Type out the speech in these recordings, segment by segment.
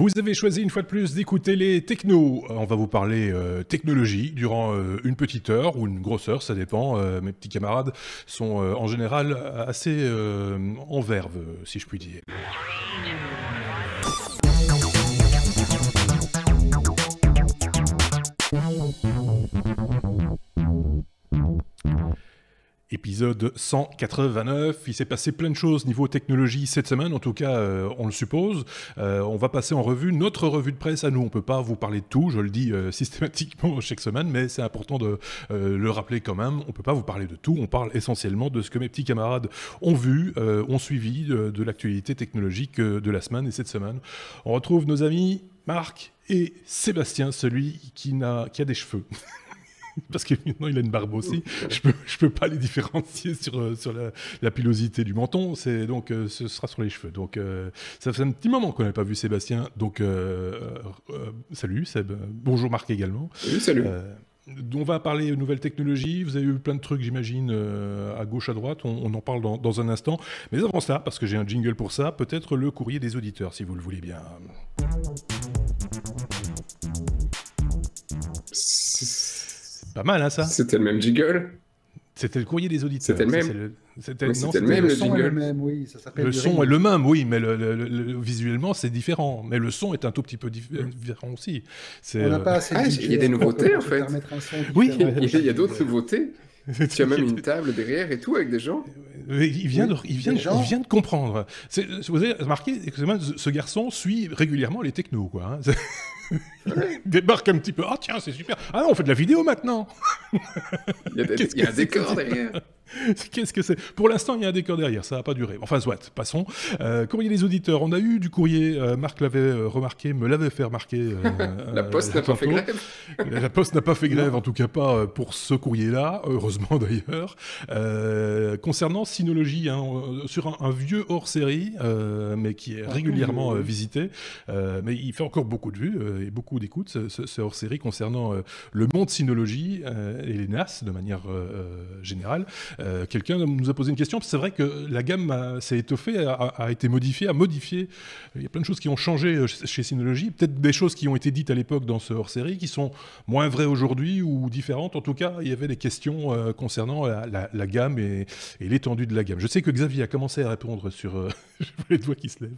Vous avez choisi une fois de plus d'écouter les technos. On va vous parler technologie durant une petite heure ou une grosse heure, ça dépend. Mes petits camarades sont en général assez en verve, si je puis dire. Épisode 189, il s'est passé plein de choses niveau technologie cette semaine, en tout cas on le suppose. On va passer en revue notre revue de presse à nous, on ne peut pas vous parler de tout, je le dis systématiquement chaque semaine, mais c'est important de le rappeler quand même, on ne peut pas vous parler de tout, on parle essentiellement de ce que mes petits camarades ont vu, ont suivi de l'actualité technologique de la semaine et cette semaine. On retrouve nos amis Marc et Sébastien, celui qui a des cheveux. Parce que maintenant il a une barbe aussi, je peux pas les différencier sur la pilosité du menton, donc ce sera sur les cheveux. Donc ça fait un petit moment qu'on n'avait pas vu Sébastien, donc salut Seb, bonjour Marc également. Oui, salut. On va parler nouvelles technologies, vous avez eu plein de trucs j'imagine à gauche à droite, on en parle dans un instant, mais avant ça, parce que j'ai un jingle pour ça, peut-être le courrier des auditeurs si vous le voulez bien. Pas mal, hein, ça. C'était le même jingle. C'était le courrier des auditeurs. C'était le même. C'était le même, le le son est jingle. le même, oui. Ça s'appelle Le du son remix. est le même, oui, mais visuellement, c'est différent. Mais le son est un tout petit peu différent aussi. On n'a pas assez de il y a des DJ nouveautés, pour en fait. permettre un son Oui, différent. Il y a d'autres nouveautés. Tu as même une table derrière et tout avec des gens. Il vient de comprendre. Vous avez remarqué, excusez-moi, ce garçon suit régulièrement les technos, quoi. Hein. Il débarque un petit peu. Ah tiens, c'est super. Ah non, on fait de la vidéo maintenant. Il y a un décor derrière. Qu'est-ce que c'est? Pour l'instant, il y a un décor derrière, ça va pas durer. Enfin, soit, passons. Courrier des auditeurs, on a eu du courrier, Marc l'avait remarqué, me l'avait fait remarquer. La Poste n'a pas fait grève. La Poste n'a pas fait grève, en tout cas pas pour ce courrier-là, heureusement d'ailleurs. Concernant Synology, hein, sur un vieux hors-série, mais qui est régulièrement visité, mais il fait encore beaucoup de vues et beaucoup d'écoutes, ce hors-série concernant le monde Synology et les NAS de manière générale. Quelqu'un nous a posé une question, c'est vrai que la gamme s'est étoffée, a été modifiée, il y a plein de choses qui ont changé chez Synology, peut-être des choses qui ont été dites à l'époque dans ce hors-série qui sont moins vraies aujourd'hui ou différentes. En tout cas, il y avait des questions concernant la gamme et l'étendue de la gamme. Je sais que Xavier a commencé à répondre sur... je vois les doigts qui se lèvent.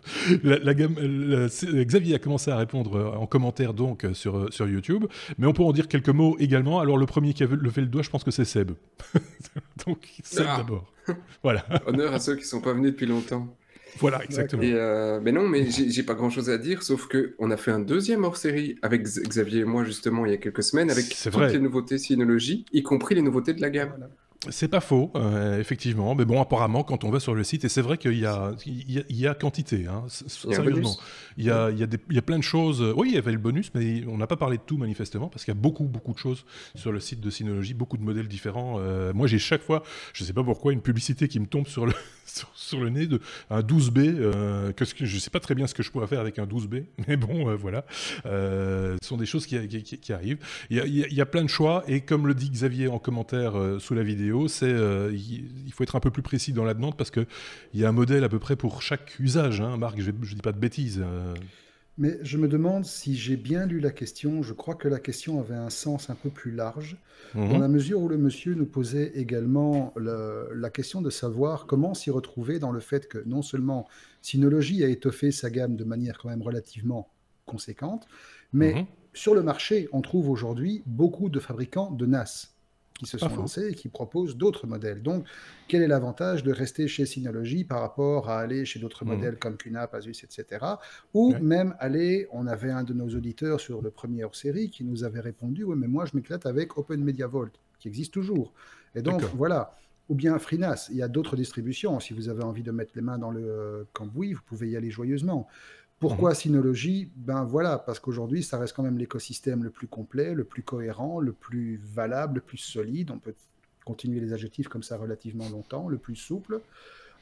Xavier a commencé à répondre en commentaire donc sur YouTube, mais on peut en dire quelques mots également. Alors le premier qui a levé le doigt, je pense que c'est Seb. Donc Seb d'abord. Voilà. Honneur à ceux qui ne sont pas venus depuis longtemps. Voilà, exactement. Mais non, mais j'ai pas grand-chose à dire, sauf qu'on a fait un deuxième hors-série avec Xavier et moi, justement, il y a quelques semaines, avec toutes les nouveautés Synology, y compris les nouveautés de la gamme. Voilà. C'est pas faux, effectivement. Mais bon, apparemment, quand on va sur le site, et c'est vrai qu'il y a quantité, hein, sérieusement. Il y a plein de choses. Oui, il y avait le bonus, mais on n'a pas parlé de tout, manifestement, parce qu'il y a beaucoup de choses sur le site de Synology, beaucoup de modèles différents. Moi, j'ai chaque fois, je sais pas pourquoi, une publicité qui me tombe sur le nez un 12B. Je sais pas très bien ce que je pourrais faire avec un 12B, mais bon, voilà. Ce sont des choses qui arrivent. Il y a plein de choix, et comme le dit Xavier en commentaire sous la vidéo, il faut être un peu plus précis dans la demande parce qu'il y a un modèle à peu près pour chaque usage. Hein. Marc, je dis pas de bêtises. Mais je me demande si j'ai bien lu la question. Je crois que la question avait un sens un peu plus large, dans la mesure où le monsieur nous posait également la question de savoir comment s'y retrouver dans le fait que non seulement Synology a étoffé sa gamme de manière quand même relativement conséquente, mais sur le marché, on trouve aujourd'hui beaucoup de fabricants de NAS qui se sont lancés et qui proposent d'autres modèles. Donc, quel est l'avantage de rester chez Synology par rapport à aller chez d'autres modèles comme QNAP, Asus, etc. Ou même aller, on avait un de nos auditeurs sur le premier hors-série qui nous avait répondu « Oui, mais moi, je m'éclate avec Open Media Vault, qui existe toujours. » Et donc, voilà. Ou bien FreeNAS, il y a d'autres distributions. Si vous avez envie de mettre les mains dans le cambouis, vous pouvez y aller joyeusement. Pourquoi Synology? Ben voilà, parce qu'aujourd'hui, ça reste quand même l'écosystème le plus complet, le plus cohérent, le plus valable, le plus solide. On peut continuer les adjectifs comme ça relativement longtemps, le plus souple.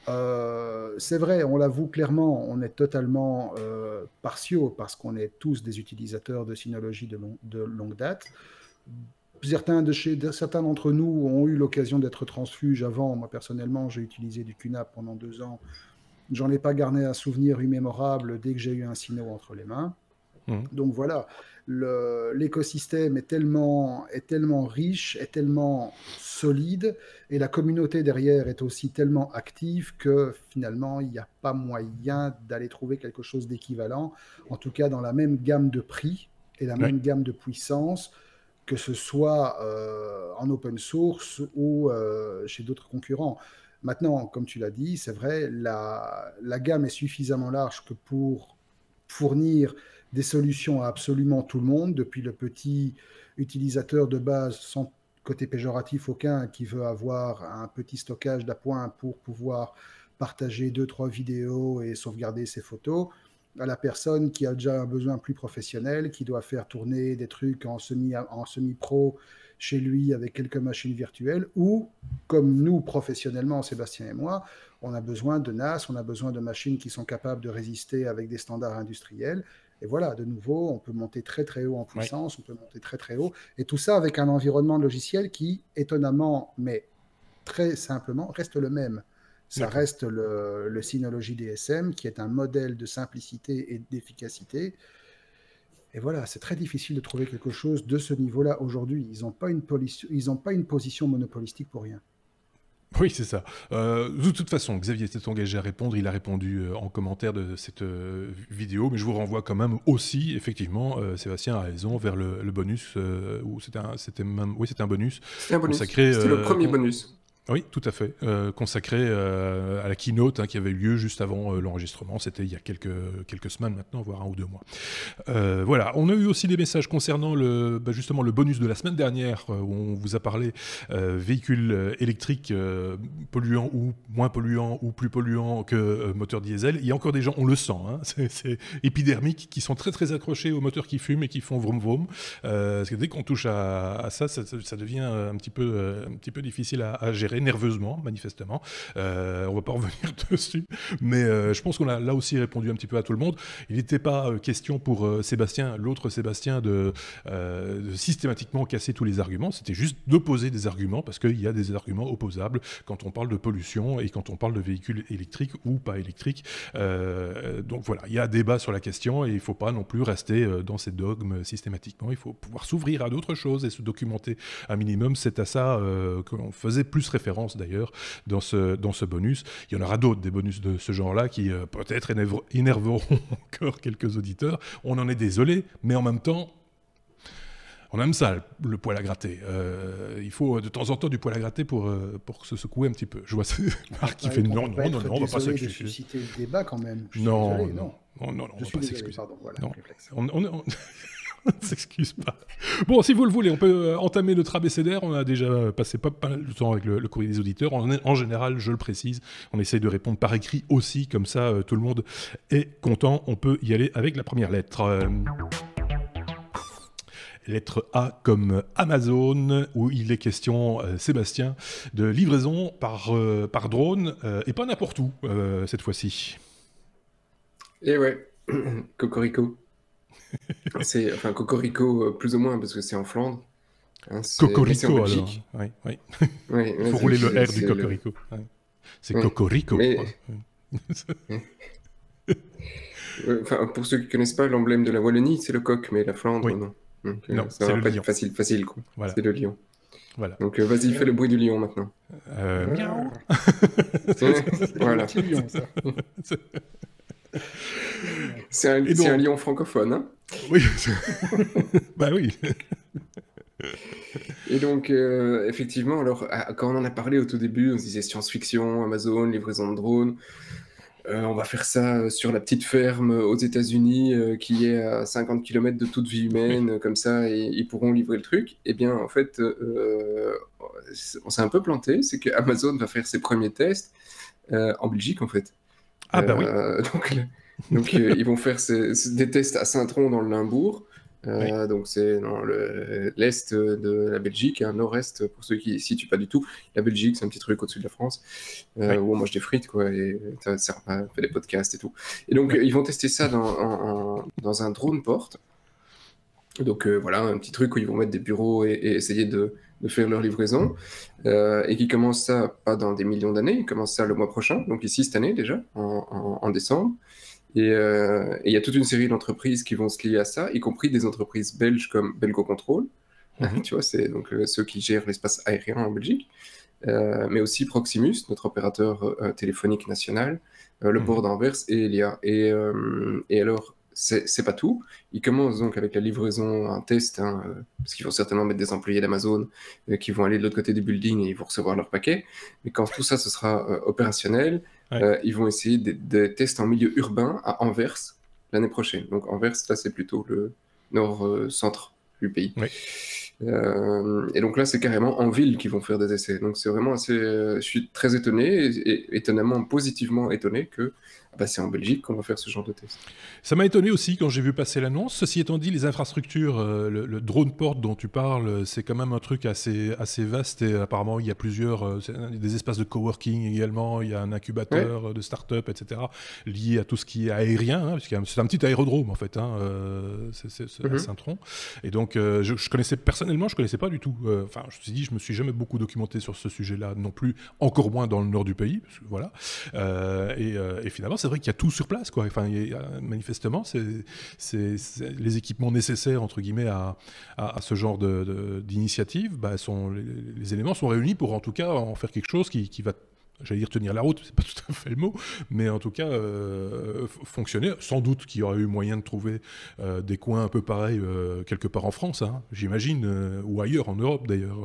C'est vrai, on l'avoue clairement, on est totalement partiaux parce qu'on est tous des utilisateurs de Synology de longue date. Certains d'entre nous ont eu l'occasion d'être transfuges avant. Moi, personnellement, j'ai utilisé du QNAP pendant 2 ans. J'en ai pas gardé un souvenir immémorable dès que j'ai eu un Syno entre les mains. Donc voilà, l'écosystème est tellement riche, est tellement solide, et la communauté derrière est aussi tellement active que finalement, il n'y a pas moyen d'aller trouver quelque chose d'équivalent, en tout cas dans la même gamme de prix et la même gamme de puissance, que ce soit en open source ou chez d'autres concurrents. Maintenant, comme tu l'as dit, c'est vrai, la gamme est suffisamment large que pour fournir des solutions à absolument tout le monde, depuis le petit utilisateur de base sans côté péjoratif aucun qui veut avoir un petit stockage d'appoint pour pouvoir partager 2-3 vidéos et sauvegarder ses photos, à la personne qui a déjà un besoin plus professionnel, qui doit faire tourner des trucs en semi-pro chez lui avec quelques machines virtuelles, ou comme nous professionnellement, Sébastien et moi, on a besoin de NAS, on a besoin de machines qui sont capables de résister avec des standards industriels. Et voilà, de nouveau, on peut monter très très haut en puissance, on peut monter très très haut, et tout ça avec un environnement logiciel qui, étonnamment, mais très simplement, reste le même. Ça reste le Synology DSM, qui est un modèle de simplicité et d'efficacité. Et voilà, c'est très difficile de trouver quelque chose de ce niveau-là aujourd'hui. Ils n'ont pas une position monopolistique pour rien. Oui, c'est ça. De toute façon, Xavier s'est engagé à répondre. Il a répondu en commentaire de cette vidéo, mais je vous renvoie quand même aussi, effectivement, Sébastien a raison, vers le bonus, où c'était un bonus. C'était un bonus. C'était le premier bonus. Oui, tout à fait. Consacré à la keynote qui avait eu lieu juste avant l'enregistrement. C'était il y a quelques semaines maintenant, voire 1 ou 2 mois. Voilà. On a eu aussi des messages concernant justement le bonus de la semaine dernière, où on vous a parlé véhicules électriques polluants ou moins polluants ou plus polluants que moteurs diesel. Il y a encore des gens, on le sent, c'est épidermique, qui sont très très accrochés aux moteurs qui fument et qui font vroom vroom. Parce que dès qu'on touche à ça devient un petit peu difficile à gérer. Nerveusement, manifestement. On va pas revenir dessus, mais je pense qu'on a là aussi répondu un petit peu à tout le monde. Il n'était pas question pour Sébastien, l'autre Sébastien, de systématiquement casser tous les arguments. C'était juste d'opposer des arguments, parce qu'il y a des arguments opposables quand on parle de pollution et quand on parle de véhicules électriques ou pas électriques. Donc voilà, il y a débat sur la question et il ne faut pas non plus rester dans ces dogmes systématiquement. Il faut pouvoir s'ouvrir à d'autres choses et se documenter un minimum. C'est à ça qu'on faisait plus référence d'ailleurs dans ce bonus. Il y en aura d'autres, des bonus de ce genre-là, qui peut-être énerveront encore quelques auditeurs. On en est désolé, mais en même temps, on aime ça, le poil à gratter. Il faut de temps en temps du poil à gratter pour se secouer un petit peu. Je vois Marc qui fait non, on va pas s'excuser. De susciter le débat quand même. Non, on va pas s'excuser. Pardon, voilà, on ne s'excuse pas. Bon, si vous le voulez, on peut entamer notre abécédaire. On a déjà passé pas mal de temps avec le courrier des auditeurs. En général, je le précise, on essaye de répondre par écrit aussi, comme ça tout le monde est content. On peut y aller avec la première lettre. Lettre A comme Amazon, où il est question, Sébastien, de livraison par drone, et pas n'importe où, cette fois-ci. Et ouais, Cocorico. Enfin, Cocorico, plus ou moins, parce que c'est en Flandre. Cocorico, alors. Oui. Il faut rouler le R du Cocorico. C'est Cocorico. Mais... Enfin, pour ceux qui ne connaissent pas, l'emblème de la Wallonie, c'est le coq, mais la Flandre, non. Donc, non, ça va pas être facile, quoi. Voilà. C'est le lion. Voilà. Donc vas-y, fais le bruit du lion maintenant. Miaou. Voilà. C'est un petit lion, ça. C'est un lion francophone, hein. Oui. Bah oui. Et donc, effectivement, alors, quand on en a parlé au tout début, on se disait science-fiction, Amazon, livraison de drones. On va faire ça sur la petite ferme aux États-Unis qui est à 50 km de toute vie humaine, comme ça, et ils pourront livrer le truc. Eh bien, en fait, on s'est un peu planté, c'est que Amazon va faire ses premiers tests en Belgique, en fait. Ah bah oui. Donc ils vont faire des tests à Saint-Tron dans le Limbourg. Donc c'est dans l'est de la Belgique, nord-est pour ceux qui ne situent pas du tout. La Belgique, c'est un petit truc au-dessus de la France où on mange des frites, quoi, et ça fait des podcasts et tout. Et donc ils vont tester ça dans un drone port. Donc voilà, un petit truc où ils vont mettre des bureaux et essayer de faire leur livraison, et qui commence ça pas dans des millions d'années, ils commencent ça le mois prochain, donc ici cette année déjà, en décembre. Et il y a toute une série d'entreprises qui vont se lier à ça, y compris des entreprises belges comme Belgocontrol. Tu vois, c'est donc ceux qui gèrent l'espace aérien en Belgique. Mais aussi Proximus, notre opérateur téléphonique national, le port d'Anvers et Elia. Et alors, c'est pas tout. Ils commencent donc avec la livraison, un test, parce qu'ils vont certainement mettre des employés d'Amazon qui vont aller de l'autre côté du building et ils vont recevoir leur paquet. Mais quand tout ça, ce sera opérationnel, ils vont essayer des tests en milieu urbain à Anvers l'année prochaine. Donc Anvers, là, c'est plutôt le nord-centre du pays. Oui. Et donc là, c'est carrément en ville qu'ils vont faire des essais. Donc c'est vraiment assez... je suis très étonné, et étonnamment positivement étonné que c'est en Belgique qu'on va faire ce genre de test. Ça m'a étonné aussi quand j'ai vu passer l'annonce. Ceci étant dit, les infrastructures, le drone port dont tu parles, c'est quand même un truc assez vaste, et apparemment il y a plusieurs des espaces de coworking également, il y a un incubateur de start-up, etc., lié à tout ce qui est aérien, parce que c'est un petit aérodrome en fait, c'est à Saint-Tron. Et donc je connaissais personnellement, je connaissais pas du tout. Enfin, je me suis dit, je me suis jamais beaucoup documenté sur ce sujet-là non plus, encore moins dans le nord du pays, parce que, voilà. Et finalement, c'est vrai qu'il y a tout sur place, quoi. Enfin, manifestement, c'est les équipements nécessaires entre guillemets à ce genre d'initiative. Les éléments sont réunis pour en tout cas en faire quelque chose qui va, j'allais dire tenir la route, c'est pas tout à fait le mot, mais en tout cas fonctionner. Sans doute qu'il y aurait eu moyen de trouver des coins un peu pareils quelque part en France, j'imagine, ou ailleurs en Europe d'ailleurs.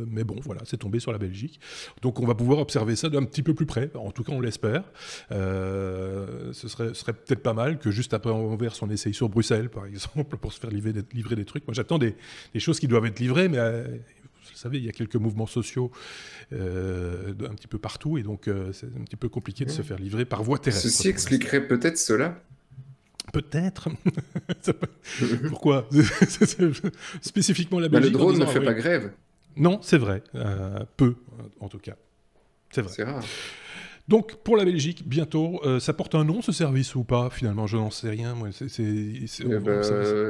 Mais bon, voilà, c'est tombé sur la Belgique. Donc on va pouvoir observer ça d'un petit peu plus près, en tout cas on l'espère. Ce serait peut-être pas mal que juste après Anvers, on essaye sur Bruxelles, par exemple, pour se faire livrer des trucs. Moi j'attends des choses qui doivent être livrées, mais... vous savez, il y a quelques mouvements sociaux un petit peu partout, et donc c'est un petit peu compliqué de se faire livrer par voie terrestre. Ceci expliquerait peut-être cela. Peut-être. Pourquoi? Spécifiquement la Belgique. Le drone ne fait pas grève. Non, c'est vrai. Peu, en tout cas. C'est vrai. C'est rare. Donc, pour la Belgique, bientôt, ça porte un nom, ce service, ou pas? Finalement, je n'en sais rien. Moi,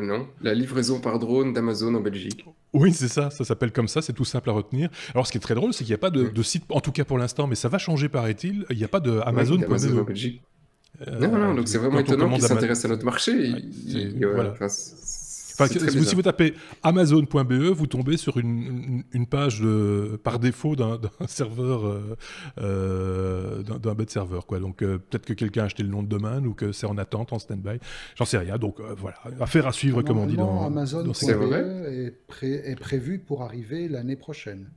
non. La livraison par drone d'Amazon en Belgique. Oui, c'est ça s'appelle comme ça, c'est tout simple à retenir. Alors, ce qui est très drôle, c'est qu'il n'y a pas de site, en tout cas pour l'instant, mais ça va changer, paraît-il. Il n'y a pas de Amazon.be. Amazon en Belgique. Non, donc c'est vraiment étonnant qu'ils s'intéressent à notre marché. Voilà. Si vous tapez Amazon.be, vous tombez sur une page par défaut d'un serveur, d'un bête serveur, quoi. Donc peut-être que quelqu'un a acheté le nom de domaine ou que c'est en attente, en stand-by. J'en sais rien. Donc voilà, affaire à suivre, comme on dit dans Amazon.be est prévu pour arriver l'année prochaine.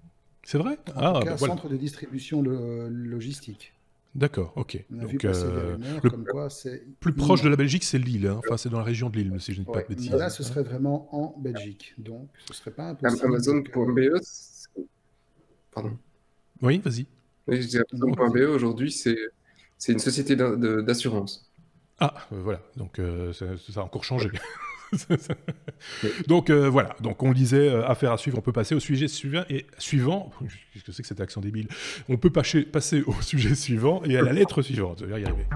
C'est vrai? En tout cas, centre de distribution logistique. D'accord, ok. Donc, le plus proche de la Belgique, c'est Lille. Enfin, c'est dans la région de Lille, si je ne dis pas de bêtises. Mais là, ce serait vraiment en Belgique. Donc, ce ne serait pas impossible. Amazon.be. Pardon. Oui, vas-y. Oui, je dis Amazon.be, aujourd'hui, c'est une société d'assurance. Ah, voilà. Donc, ça a encore changé. Donc voilà, donc on disait affaire à suivre, on peut passer au sujet suivant. Qu'est-ce que c'est que cet accent débile? On peut passer au sujet suivant et à la lettre suivante. Je vais y arriver.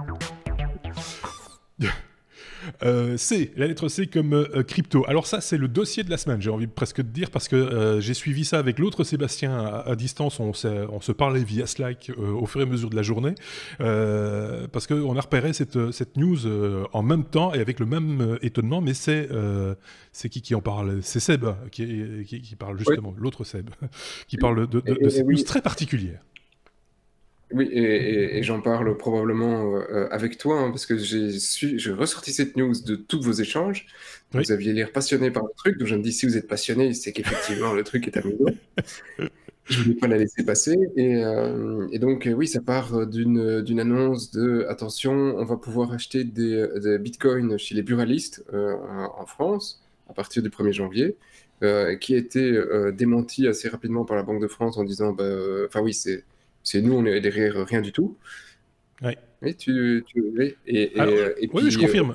C, la lettre C comme crypto. Alors ça, c'est le dossier de la semaine, j'ai envie presque de dire, parce que j'ai suivi ça avec l'autre Sébastien à distance. On se parlait via Slack au fur et à mesure de la journée, parce qu'on a repéré cette news en même temps et avec le même étonnement, mais c'est qui en parle? C'est Seb qui parle justement, l'autre Seb, qui parle de cette news très particulière. Oui, et j'en parle probablement avec toi, parce que j'ai ressorti cette news de tous vos échanges. Oui. Vous aviez l'air passionné par le truc, donc je me dis, si vous êtes passionné, c'est qu'effectivement le truc est amusant. Je ne voulais pas la laisser passer. Et donc, oui, ça part d'une annonce de « Attention, on va pouvoir acheter des bitcoins chez les buralistes en France à partir du 1er janvier », qui a été démenti assez rapidement par la Banque de France en disant « Enfin oui, c'est nous, on est derrière rien du tout. » Oui. Oui, oui, je confirme.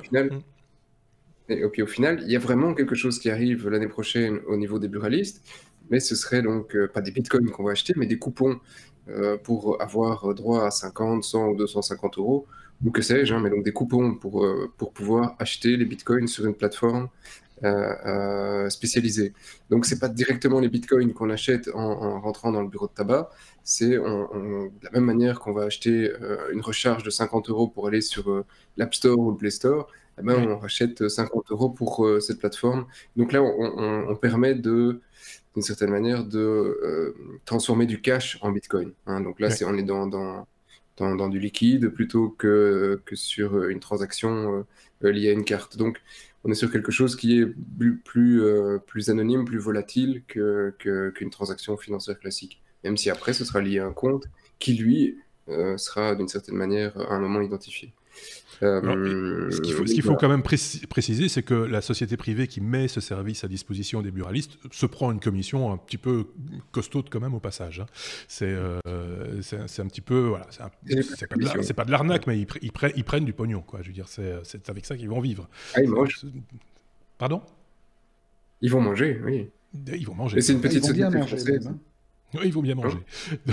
Et puis au final, il y a vraiment quelque chose qui arrive l'année prochaine au niveau des buralistes, mais ce serait donc pas des bitcoins qu'on va acheter, mais des coupons pour avoir droit à 50, 100 ou 250 euros, ou que sais-je, mais donc des coupons pour pouvoir acheter les bitcoins sur une plateforme spécialisés. Donc, c'est pas directement les bitcoins qu'on achète en rentrant dans le bureau de tabac. C'est de la même manière qu'on va acheter une recharge de 50 € pour aller sur l'App Store ou le Play Store. Eh ben, on rachète 50 € pour cette plateforme. Donc là, on permet d'une certaine manière, de transformer du cash en bitcoin. Hein. Donc là, on est dans du liquide plutôt que sur une transaction liée à une carte. Donc, on est sur quelque chose qui est plus anonyme, plus volatile qu'une transaction financière classique. Même si après, ce sera lié à un compte qui, lui, sera d'une certaine manière à un moment identifié. Alors, ce qu'il faut quand même préciser, c'est que la société privée qui met ce service à disposition des buralistes se prend une commission un petit peu costaude quand même au passage. Hein. C'est un petit peu, voilà, c'est pas de l'arnaque, mais ils prennent du pognon, quoi. Je veux dire, c'est avec ça qu'ils vont vivre. Ah, ils mangent. Pardon ? Ils vont manger, oui. Ils vont manger. Et c'est une petite société française. Oui, il vaut bien manger.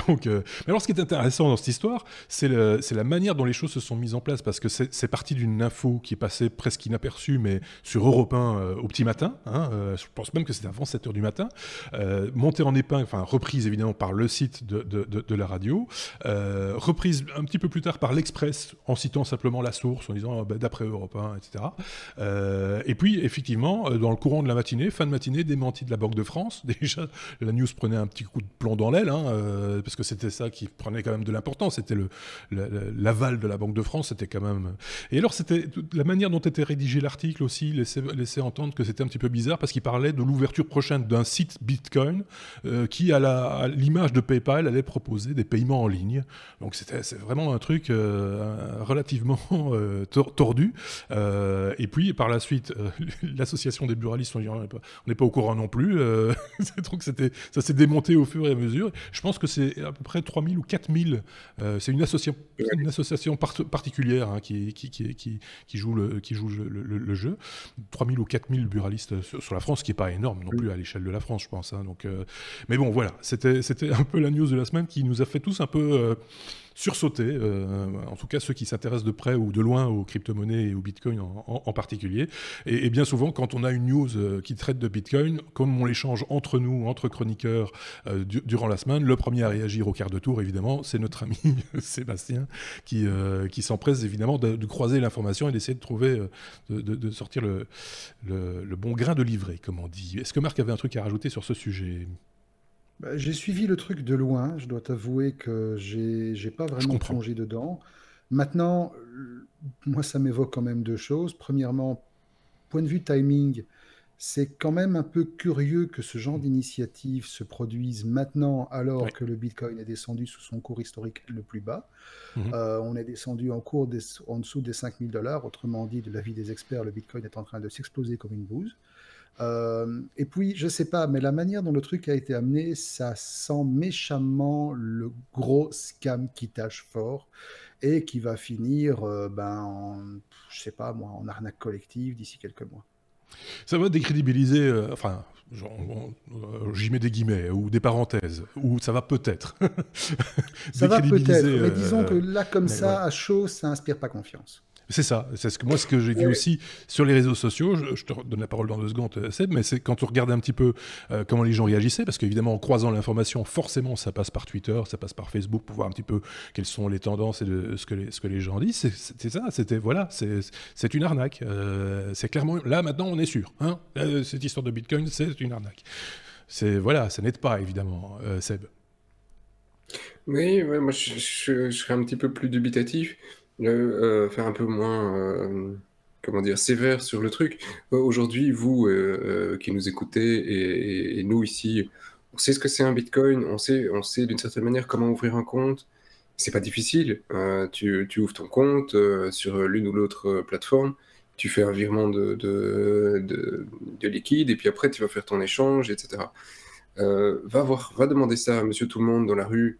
Donc, mais alors, ce qui est intéressant dans cette histoire, c'est la manière dont les choses se sont mises en place, parce que c'est parti d'une info qui est passée presque inaperçue, mais sur Europe 1 au petit matin. Hein, je pense même que c'était avant 7 h du matin. Montée en épingle, enfin reprise évidemment par le site de la radio, reprise un petit peu plus tard par l'Express, en citant simplement la source, en disant d'après Europe 1, etc. Et puis, effectivement, dans le courant de la matinée, fin de matinée, démenti de la Banque de France. Déjà, la news prenait un petit coup de plomb dans l'aile, hein, parce que c'était ça qui prenait quand même de l'importance, c'était l'aval de la Banque de France, c'était quand même... Et alors, c'était la manière dont était rédigé l'article aussi, laissait entendre que c'était un petit peu bizarre, parce qu'il parlait de l'ouverture prochaine d'un site Bitcoin qui, à l'image de PayPal, allait proposer des paiements en ligne. Donc, c'est vraiment un truc relativement tordu. Et puis, par la suite, l'association des buralistes, on n'est pas au courant non plus. Donc, ça s'est démonté au fur et à mesure. Je pense que c'est à peu près 3000 ou 4000. C'est une association particulière, hein, qui joue le jeu. 3000 ou 4000 buralistes sur la France, ce qui n'est pas énorme non plus à l'échelle de la France, je pense. Hein. Donc, mais bon, voilà. C'était un peu la news de la semaine qui nous a fait tous un peu... sursauter, en tout cas ceux qui s'intéressent de près ou de loin aux crypto-monnaies et au Bitcoin en particulier. Et bien souvent, quand on a une news qui traite de Bitcoin, comme on l'échange entre nous, entre chroniqueurs, durant la semaine, le premier à réagir au quart de tour, évidemment, c'est notre ami Sébastien, qui s'empresse évidemment de croiser l'information et d'essayer de trouver, de sortir le bon grain de livret, comme on dit. Est-ce que Marc avait un truc à rajouter sur ce sujet ? J'ai suivi le truc de loin. Je dois t'avouer que j'ai pas vraiment plongé dedans. Maintenant, moi, ça m'évoque quand même deux choses. Premièrement, point de vue timing, c'est quand même un peu curieux que ce genre d'initiative se produise maintenant, alors que le Bitcoin est descendu sous son cours historique le plus bas. On est descendu en dessous des 5000 $. Autrement dit, de l'avis des experts, le Bitcoin est en train de s'exploser comme une bouse. Et puis, je sais pas, mais la manière dont le truc a été amené, ça sent méchamment le gros scam qui tâche fort et qui va finir, je sais pas moi, en arnaque collective d'ici quelques mois. Ça va décrédibiliser, j'y mets des guillemets ou des parenthèses, ou ça va peut-être. Ça va peut-être, mais disons que là, comme ça, à chaud, ça inspire pas confiance. C'est ça, c'est ce que j'ai vu aussi sur les réseaux sociaux. Je te donne la parole dans 2 secondes, Seb, mais c'est quand on regardait un petit peu comment les gens réagissaient, parce qu'évidemment en croisant l'information, forcément ça passe par Twitter, ça passe par Facebook pour voir un petit peu quelles sont les tendances et ce que les gens disent. C'était ça, c'est une arnaque. C'est clairement, là maintenant on est sûr, hein, cette histoire de Bitcoin, c'est une arnaque. Voilà, ça n'aide pas évidemment, Seb. Oui, ouais, moi je serais un petit peu plus dubitatif. Faire un peu moins, comment dire, sévère sur le truc. Aujourd'hui, vous qui nous écoutez et nous ici, on sait ce que c'est un Bitcoin, on sait d'une certaine manière comment ouvrir un compte. C'est pas difficile. Tu ouvres ton compte sur l'une ou l'autre plateforme, tu fais un virement de liquide et puis après tu vas faire ton échange, etc. Va demander ça à monsieur tout le monde dans la rue,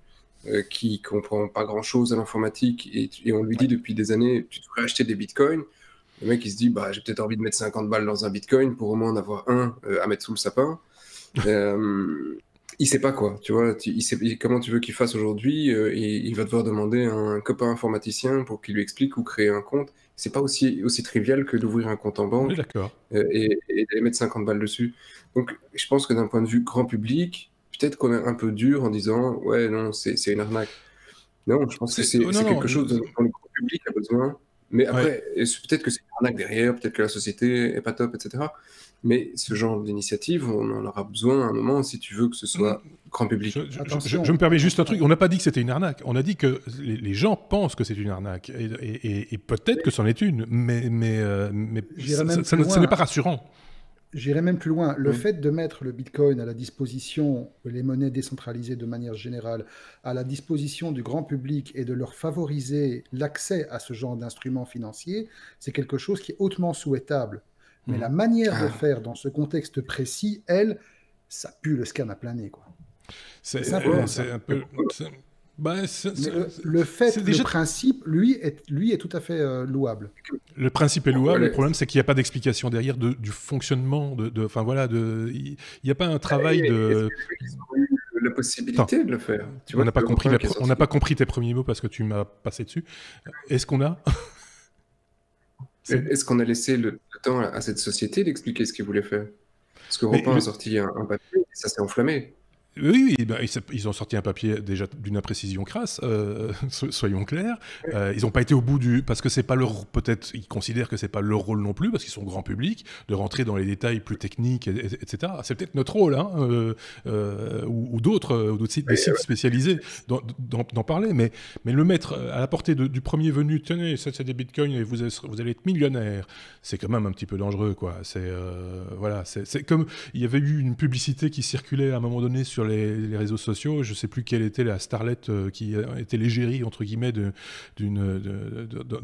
qui comprend pas grand-chose à l'informatique et on lui dit depuis des années, tu devrais acheter des bitcoins. Le mec, il se dit, j'ai peut-être envie de mettre 50 balles dans un bitcoin pour au moins en avoir un à mettre sous le sapin. Il il sait pas quoi, tu vois. Il sait comment tu veux qu'il fasse aujourd'hui. Et il va devoir demander à un copain informaticien pour qu'il lui explique où créer un compte. C'est pas aussi trivial que d'ouvrir un compte en On est banque d'accord. et d'aller mettre 50 balles dessus. Donc, je pense que d'un point de vue grand public, peut-être qu'on est un peu dur en disant ouais, non, c'est une arnaque. Non, je pense que c'est Non, quelque chose dont le grand public a besoin. Mais Ouais. après, peut-être que c'est une arnaque derrière, peut-être que la société est pas top, etc. Mais ce genre d'initiative, on en aura besoin à un moment si tu veux que ce soit grand public. Je me permets juste un truc. On n'a pas dit que c'était une arnaque. On a dit que les gens pensent que c'est une arnaque. Et peut-être que c'en est une. Mais ce n'est pas rassurant. J'irais même plus loin. Le fait de mettre le Bitcoin à la disposition, les monnaies décentralisées de manière générale, à la disposition du grand public et de leur favoriser l'accès à ce genre d'instruments financiers, c'est quelque chose qui est hautement souhaitable. Mais la manière de faire dans ce contexte précis, ça pue le scam à plein nez, quoi. C'est un peu... Le principe, lui, est tout à fait louable. Le principe est louable. Le problème, c'est qu'il n'y a pas d'explication derrière du fonctionnement. Enfin voilà, il n'y a pas un travail de. La possibilité de le faire. On n'a pas compris tes premiers mots parce que tu m'as passé dessus. Est-ce qu'on a Est-ce qu'on a laissé le temps à cette société d'expliquer ce qu'ils voulaient faire? Parce que Europe 1 a sorti un papier et ça s'est enflammé. Oui, ils ont sorti un papier déjà d'une imprécision crasse, soyons clairs. Ils n'ont pas été au bout parce que c'est pas leur, peut-être, ils considèrent que c'est pas leur rôle non plus, parce qu'ils sont grand public, de rentrer dans les détails plus techniques, etc. C'est peut-être notre rôle, hein, ou d'autres sites, des sites spécialisés d'en parler, mais le mettre à la portée du premier venu, tenez, ça c'est des bitcoins et vous allez être millionnaire, c'est quand même un petit peu dangereux, quoi. Voilà, c'est comme il y avait eu une publicité qui circulait à un moment donné sur les réseaux sociaux, je sais plus quelle était la starlette qui était l'égérie entre guillemets d'un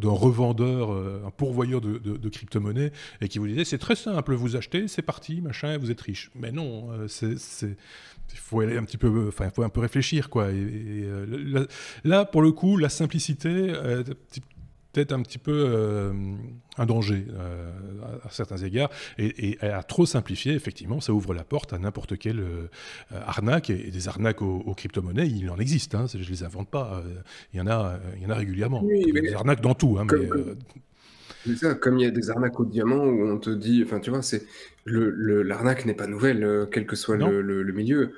revendeur, un pourvoyeur de crypto-monnaies, et qui vous disait c'est très simple, vous achetez, c'est parti, machin, vous êtes riche. Mais non, il faut aller un petit peu, enfin il faut un peu réfléchir, quoi. Là pour le coup, la simplicité peut-être un petit peu un danger à certains égards, et à trop simplifier, effectivement, ça ouvre la porte à n'importe quelle arnaque, et des arnaques aux crypto-monnaies, il en existe, hein, je les invente pas, il y en a régulièrement. Oui, des arnaques dans tout, hein, c'est ça, comme il y a des arnaques au diamant où on te dit, enfin tu vois, l'arnaque n'est pas nouvelle, quel que soit le milieu.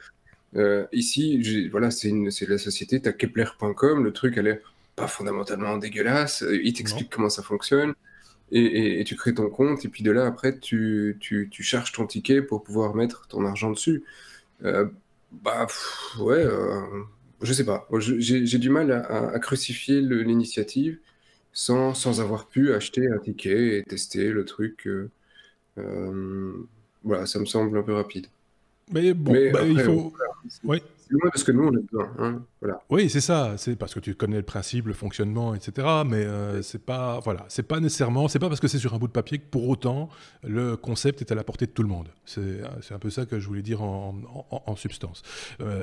Ici, voilà, c'est la société, t'as Kepler.com, le truc a l'air pas fondamentalement dégueulasse, il t'explique comment ça fonctionne, et tu crées ton compte, et puis de là, après, tu charges ton ticket pour pouvoir mettre ton argent dessus. Je sais pas. J'ai du mal à crucifier l'initiative sans avoir pu acheter un ticket et tester le truc. Voilà, ça me semble un peu rapide. Mais bon, après, il faut... Ouais. C'est loin de ce que nous, on a besoin. Hein, voilà. Oui, c'est ça. C'est parce que tu connais le principe, le fonctionnement, etc. Mais c'est pas nécessairement... C'est pas parce que c'est sur un bout de papier que pour autant, le concept est à la portée de tout le monde. C'est un peu ça que je voulais dire en substance.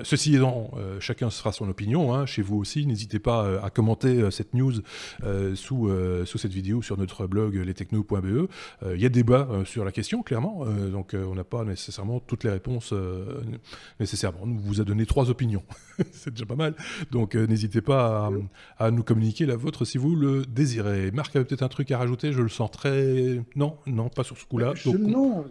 Ceci étant, chacun se fera son opinion. Hein, chez vous aussi, n'hésitez pas à commenter cette news sous cette vidéo sur notre blog lestechno.be. Il y a débat sur la question, clairement. Donc, on n'a pas nécessairement toutes les réponses nécessairement. On vous a donné 3 opinions. C'est déjà pas mal. Donc, n'hésitez pas à nous communiquer la vôtre si vous le désirez. Marc avait peut-être un truc à rajouter, je le sens très... Non, pas sur ce coup-là. Non,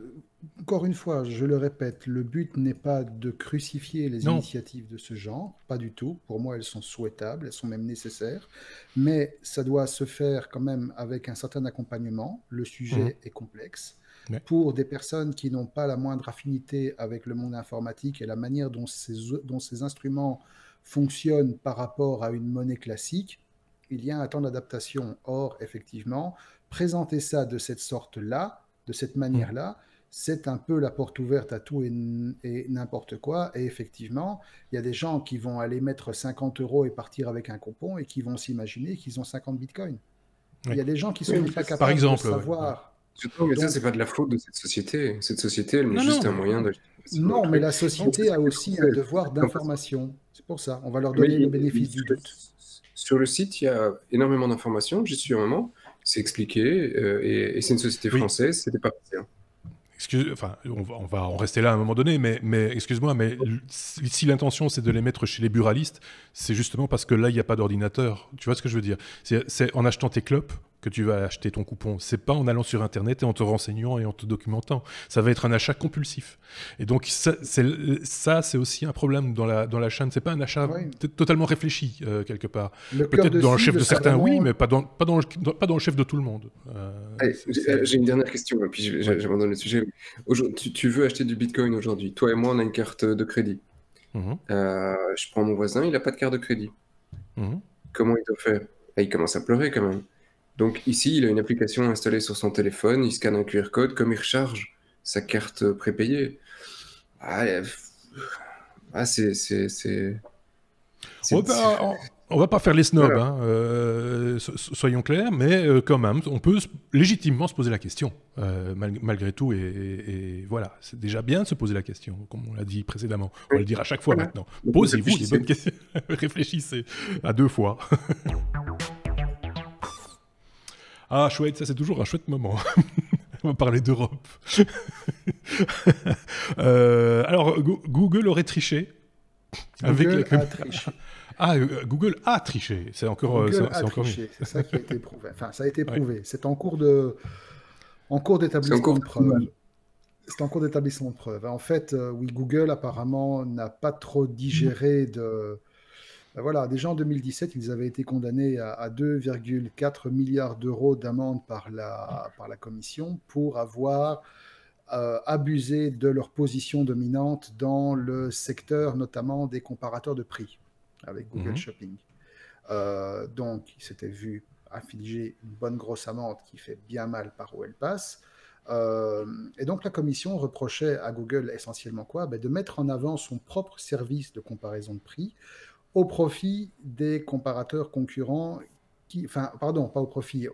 encore une fois, je le répète, le but n'est pas de crucifier les initiatives de ce genre, pas du tout. Pour moi, elles sont souhaitables, elles sont même nécessaires, mais ça doit se faire quand même avec un certain accompagnement. Le sujet est complexe. Ouais. Pour des personnes qui n'ont pas la moindre affinité avec le monde informatique et la manière dont ces instruments fonctionnent par rapport à une monnaie classique, il y a un temps d'adaptation. Or, effectivement, présenter ça de cette sorte-là, de cette manière-là, c'est un peu la porte ouverte à tout et n'importe quoi. Et effectivement, il y a des gens qui vont aller mettre 50 € et partir avec un coupon et qui vont s'imaginer qu'ils ont 50 bitcoins. Ouais. Il y a des gens qui sont pas capables de savoir... Surtout, mais ça, c'est pas de la faute de cette société. Cette société, elle met juste un moyen de... Non, mais la société a aussi un devoir d'information. C'est pour ça. On va leur donner le bénéfice du doute. Sur le site, il y a énormément d'informations. J'y suis un moment. C'est expliqué. Et c'est une société française. C'était pas parisien. enfin, on va en rester là à un moment donné, mais excuse-moi, mais si l'intention c'est de les mettre chez les buralistes, c'est justement parce que là, il n'y a pas d'ordinateur. Tu vois ce que je veux dire? C'est en achetant tes clopes que tu vas acheter ton coupon. C'est pas en allant sur Internet et en te renseignant et en te documentant. Ça va être un achat compulsif. Et donc, ça, c'est aussi un problème dans la chaîne. C'est pas un achat totalement réfléchi, quelque part. Peut-être dans le chef de certains, oui, mais pas dans le chef de tout le monde. Allez, j'ai une dernière question, et puis j'abandonne le sujet. Tu veux acheter du Bitcoin aujourd'hui. Toi et moi, on a une carte de crédit. Je prends mon voisin, il n'a pas de carte de crédit. Comment il doit faire? Il commence à pleurer quand même. Donc ici, il a une application installée sur son téléphone, il scanne un QR code, comme il recharge sa carte prépayée. On va pas faire les snobs, Voilà. hein, soyons clairs, mais quand même, on peut légitimement se poser la question, malgré tout, et voilà, c'est déjà bien de se poser la question, comme on l'a dit précédemment. On va le dire à chaque fois maintenant. Posez-vous des bonnes questions, réfléchissez à 2 fois. Ah, chouette, ça c'est toujours un chouette moment. On va parler d'Europe. Alors, Google aurait triché. Google a triché. Ah, Google a triché. C'est encore mieux. C'est ça qui a été prouvé. Enfin, ça a été prouvé. C'est en cours d'établissement de preuves. C'est en cours d'établissement de preuves. En fait, oui, Google apparemment n'a pas trop digéré de... Voilà, déjà en 2017, ils avaient été condamnés à 2,4 milliards d'euros d'amende par la commission pour avoir abusé de leur position dominante dans le secteur notamment des comparateurs de prix avec Google Shopping. Donc, ils s'étaient vus infliger une bonne grosse amende qui fait bien mal par où elle passe. Et donc, la commission reprochait à Google essentiellement quoi? De mettre en avant son propre service de comparaison de prix au profit des comparateurs concurrents,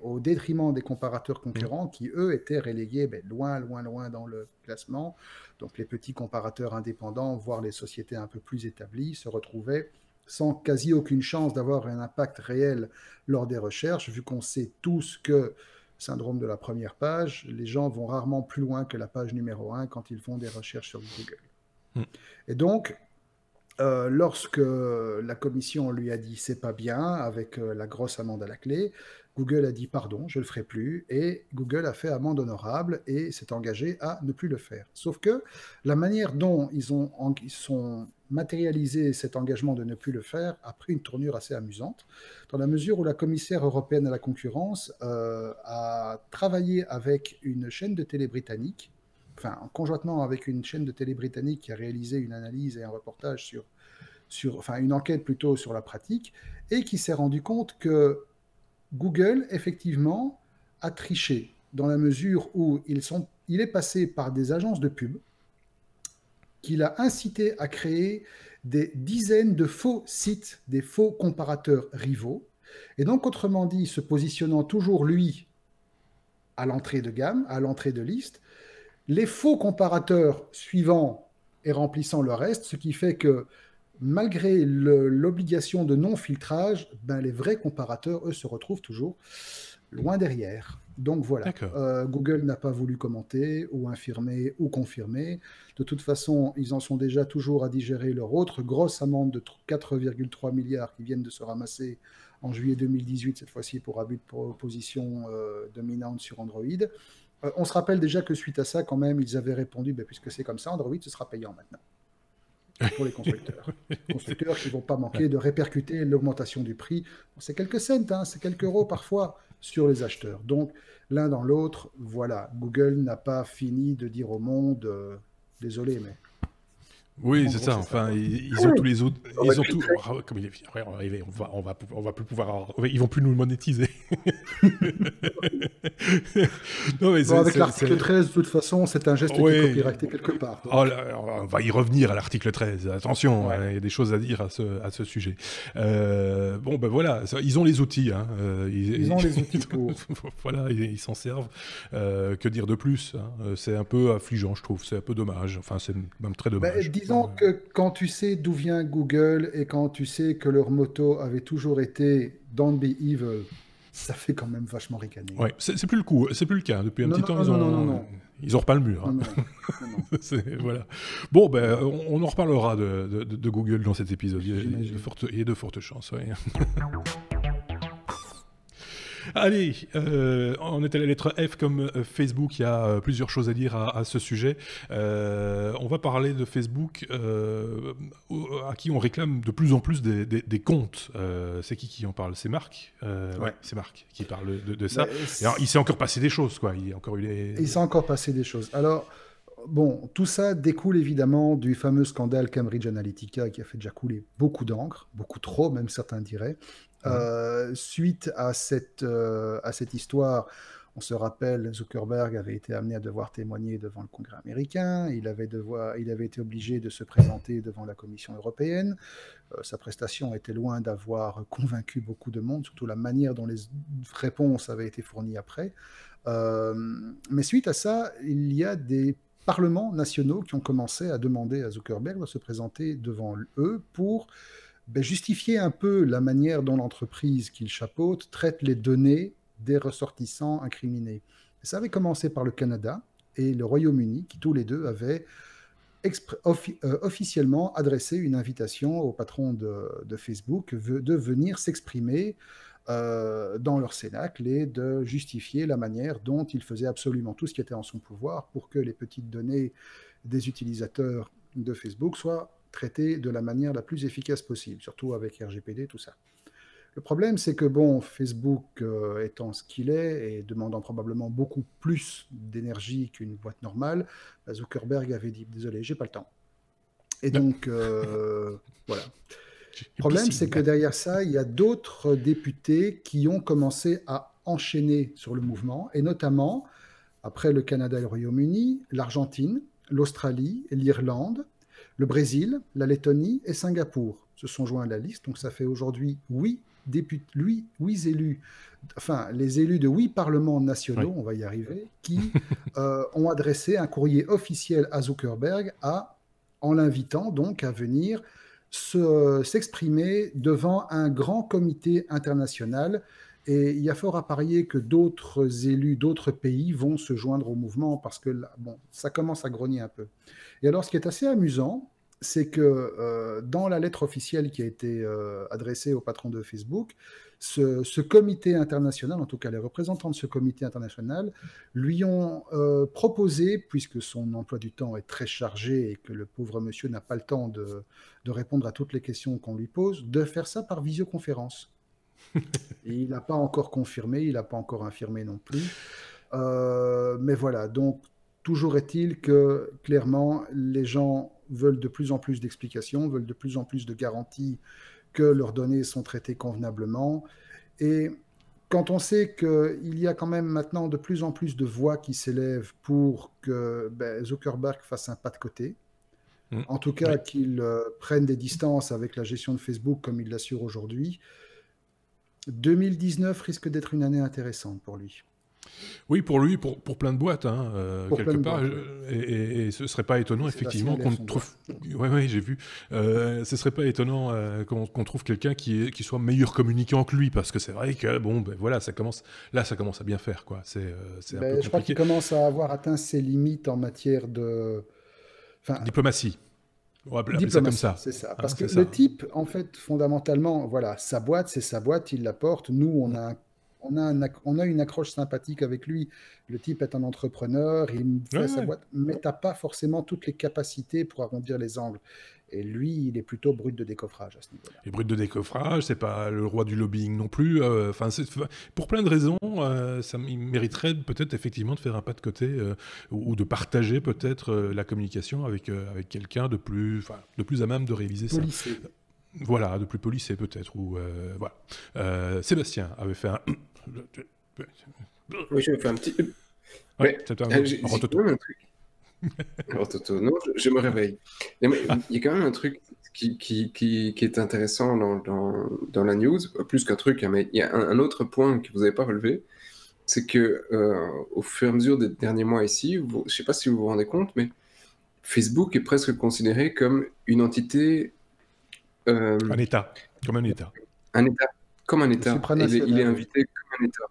au détriment des comparateurs concurrents qui, eux, étaient relégués loin dans le classement. Donc les petits comparateurs indépendants, voire les sociétés un peu plus établies, se retrouvaient sans quasi aucune chance d'avoir un impact réel lors des recherches, vu qu'on sait tous que, syndrome de la première page, les gens vont rarement plus loin que la page numéro 1 quand ils font des recherches sur Google. Et donc, lorsque la commission lui a dit c'est pas bien, avec la grosse amende à la clé, Google a dit pardon, je le ferai plus, et Google a fait amende honorable et s'est engagé à ne plus le faire. Sauf que la manière dont ils sont matérialisé cet engagement de ne plus le faire a pris une tournure assez amusante, dans la mesure où la commissaire européenne à la concurrence a travaillé avec une chaîne de télé britannique, conjointement avec une chaîne de télé britannique qui a réalisé une analyse et un reportage une enquête plutôt sur la pratique, et qui s'est rendu compte que Google, effectivement, a triché, dans la mesure où il est passé par des agences de pub, qu'il a incité à créer des dizaines de faux sites, des faux comparateurs rivaux, et donc, autrement dit, se positionnant toujours, lui, à l'entrée de gamme, à l'entrée de liste, les faux comparateurs suivant et remplissant le reste, ce qui fait que malgré l'obligation de non-filtrage, les vrais comparateurs, eux, se retrouvent toujours loin derrière. Donc voilà, Google n'a pas voulu commenter ou infirmer ou confirmer. De toute façon, ils en sont déjà toujours à digérer leur autre grosse amende de 4,3 milliards qui viennent de se ramasser en juillet 2018, cette fois-ci pour abus de position dominante sur Android. On se rappelle déjà que suite à ça, quand même, ils avaient répondu, puisque c'est comme ça, Android, ce sera payant maintenant pour les constructeurs. Constructeurs qui ne vont pas manquer de répercuter l'augmentation du prix. C'est quelques cents, c'est quelques euros parfois sur les acheteurs. Donc, l'un dans l'autre, voilà, Google n'a pas fini de dire au monde, désolé, mais... Oui, c'est ça. Enfin, ils ont tous les autres. Ils ont tout. Comme il est arrivé, on va plus pouvoir. Ils vont plus nous monétiser. Non, mais avec l'article 13, de toute façon, c'est un geste qui est copyrighté quelque part. Oh là, on va y revenir à l'article 13. Attention, il y a des choses à dire à ce sujet. Bon, voilà, ils ont les outils. Ils ont les outils pour. Voilà, ils s'en servent. Que dire de plus, c'est un peu affligeant, je trouve. C'est un peu dommage. Enfin, c'est même très dommage. Disons que quand tu sais d'où vient Google et quand tu sais que leur motto avait toujours été « Don't be evil », ça fait quand même vachement ricaner. Ouais, c'est plus le cas. Depuis un petit temps, Ils n'aurent pas le mur. Hein. Non. Voilà. Bon, ben, on en reparlera de Google dans cet épisode. Il y a de fortes chances. Ouais. Allez, on est à la lettre F comme Facebook. Il y a plusieurs choses à dire à ce sujet. On va parler de Facebook à qui on réclame de plus en plus des comptes. C'est qui en parle? C'est Marc. Ouais, c'est Marc qui parle de ça. Et alors, il s'est encore passé des choses, quoi. Il s'est encore passé des choses. Alors, bon, tout ça découle évidemment du fameux scandale Cambridge Analytica qui a fait déjà couler beaucoup d'encre, beaucoup trop, même certains diraient. Suite à cette histoire, on se rappelle, Zuckerberg avait été amené à devoir témoigner devant le Congrès américain, il avait été obligé de se présenter devant la Commission européenne. Sa prestation était loin d'avoir convaincu beaucoup de monde, surtout la manière dont les réponses avaient été fournies après. Mais suite à ça, il y a des parlements nationaux qui ont commencé à demander à Zuckerberg de se présenter devant eux pour justifier un peu la manière dont l'entreprise qu'il chapeaute traite les données des ressortissants incriminés. Et ça avait commencé par le Canada et le Royaume-Uni, qui tous les deux avaient officiellement adressé une invitation au patron de Facebook de venir s'exprimer dans leur cénacle et de justifier la manière dont il faisait absolument tout ce qui était en son pouvoir pour que les petites données des utilisateurs de Facebook soient traitées de la manière la plus efficace possible, surtout avec RGPD, tout ça. Le problème, c'est que Facebook étant ce qu'il est et demandant probablement beaucoup plus d'énergie qu'une boîte normale, Zuckerberg avait dit « Désolé, j'ai pas le temps ». Et donc, voilà. Le problème, c'est que derrière ça, il y a d'autres députés qui ont commencé à enchaîner sur le mouvement, et notamment, après le Canada et le Royaume-Uni, l'Argentine, l'Australie, l'Irlande, le Brésil, la Lettonie et Singapour se sont joints à la liste. Donc ça fait aujourd'hui 8 élus, enfin les élus de 8 parlements nationaux, on va y arriver, qui ont adressé un courrier officiel à Zuckerberg en l'invitant donc à venir s'exprimer devant un grand comité international. Et il y a fort à parier que d'autres élus d'autres pays vont se joindre au mouvement parce que là, ça commence à grogner un peu. Et alors, ce qui est assez amusant, c'est que dans la lettre officielle qui a été adressée au patron de Facebook, ce comité international, en tout cas les représentants de ce comité international, lui ont proposé, puisque son emploi du temps est très chargé et que le pauvre monsieur n'a pas le temps de répondre à toutes les questions qu'on lui pose, de faire ça par visioconférence. Et il n'a pas encore confirmé, il n'a pas encore infirmé non plus. Mais voilà, donc toujours est-il que clairement, les gens veulent de plus en plus d'explications, veulent de plus en plus de garanties que leurs données sont traitées convenablement. Et quand on sait qu'il y a quand même maintenant de plus en plus de voix qui s'élèvent pour que Zuckerberg fasse un pas de côté, en tout cas qu'il prenne des distances avec la gestion de Facebook comme il l'assure aujourd'hui, 2019 risque d'être une année intéressante pour lui. Oui, pour lui, pour plein de boîtes, quelque part. Et ce ne serait pas étonnant, effectivement, qu'on trouve... Oui, j'ai vu. Ce ne serait pas étonnant qu'on trouve quelqu'un qui soit meilleur communicant que lui, parce que c'est vrai que, voilà, ça commence à bien faire, quoi. C'est un peu compliqué. Je crois qu'il commence à avoir atteint ses limites en matière de... diplomatie. On va appeler ça comme ça. C'est ça. Parce que le type, en fait, fondamentalement, voilà, sa boîte, c'est sa boîte, il la porte. Nous, on a une accroche sympathique avec lui. Le type est un entrepreneur, il fait sa boîte, mais tu n'as pas forcément toutes les capacités pour arrondir les angles. Et lui, il est plutôt brut de décoffrage à ce niveau-là. Et brut de décoffrage, c'est pas le roi du lobbying non plus. Pour plein de raisons, il mériterait peut-être effectivement de faire un pas de côté ou de partager peut-être la communication avec quelqu'un de plus à même de réaliser policé. Ça. Voilà, de plus policé peut-être. Voilà. Sébastien avait fait un... Oui, je vais faire un petit... J'ai quand même un truc. Alors, Toto, non, je me réveille. Il y a quand même un truc qui est intéressant dans la news, plus qu'un truc, mais il y a un autre point que vous n'avez pas relevé, c'est que au fur et à mesure des derniers mois ici, je ne sais pas si vous vous rendez compte, mais Facebook est presque considéré comme une entité... un État, comme un État. Un État, comme un État. Il est invité comme un État.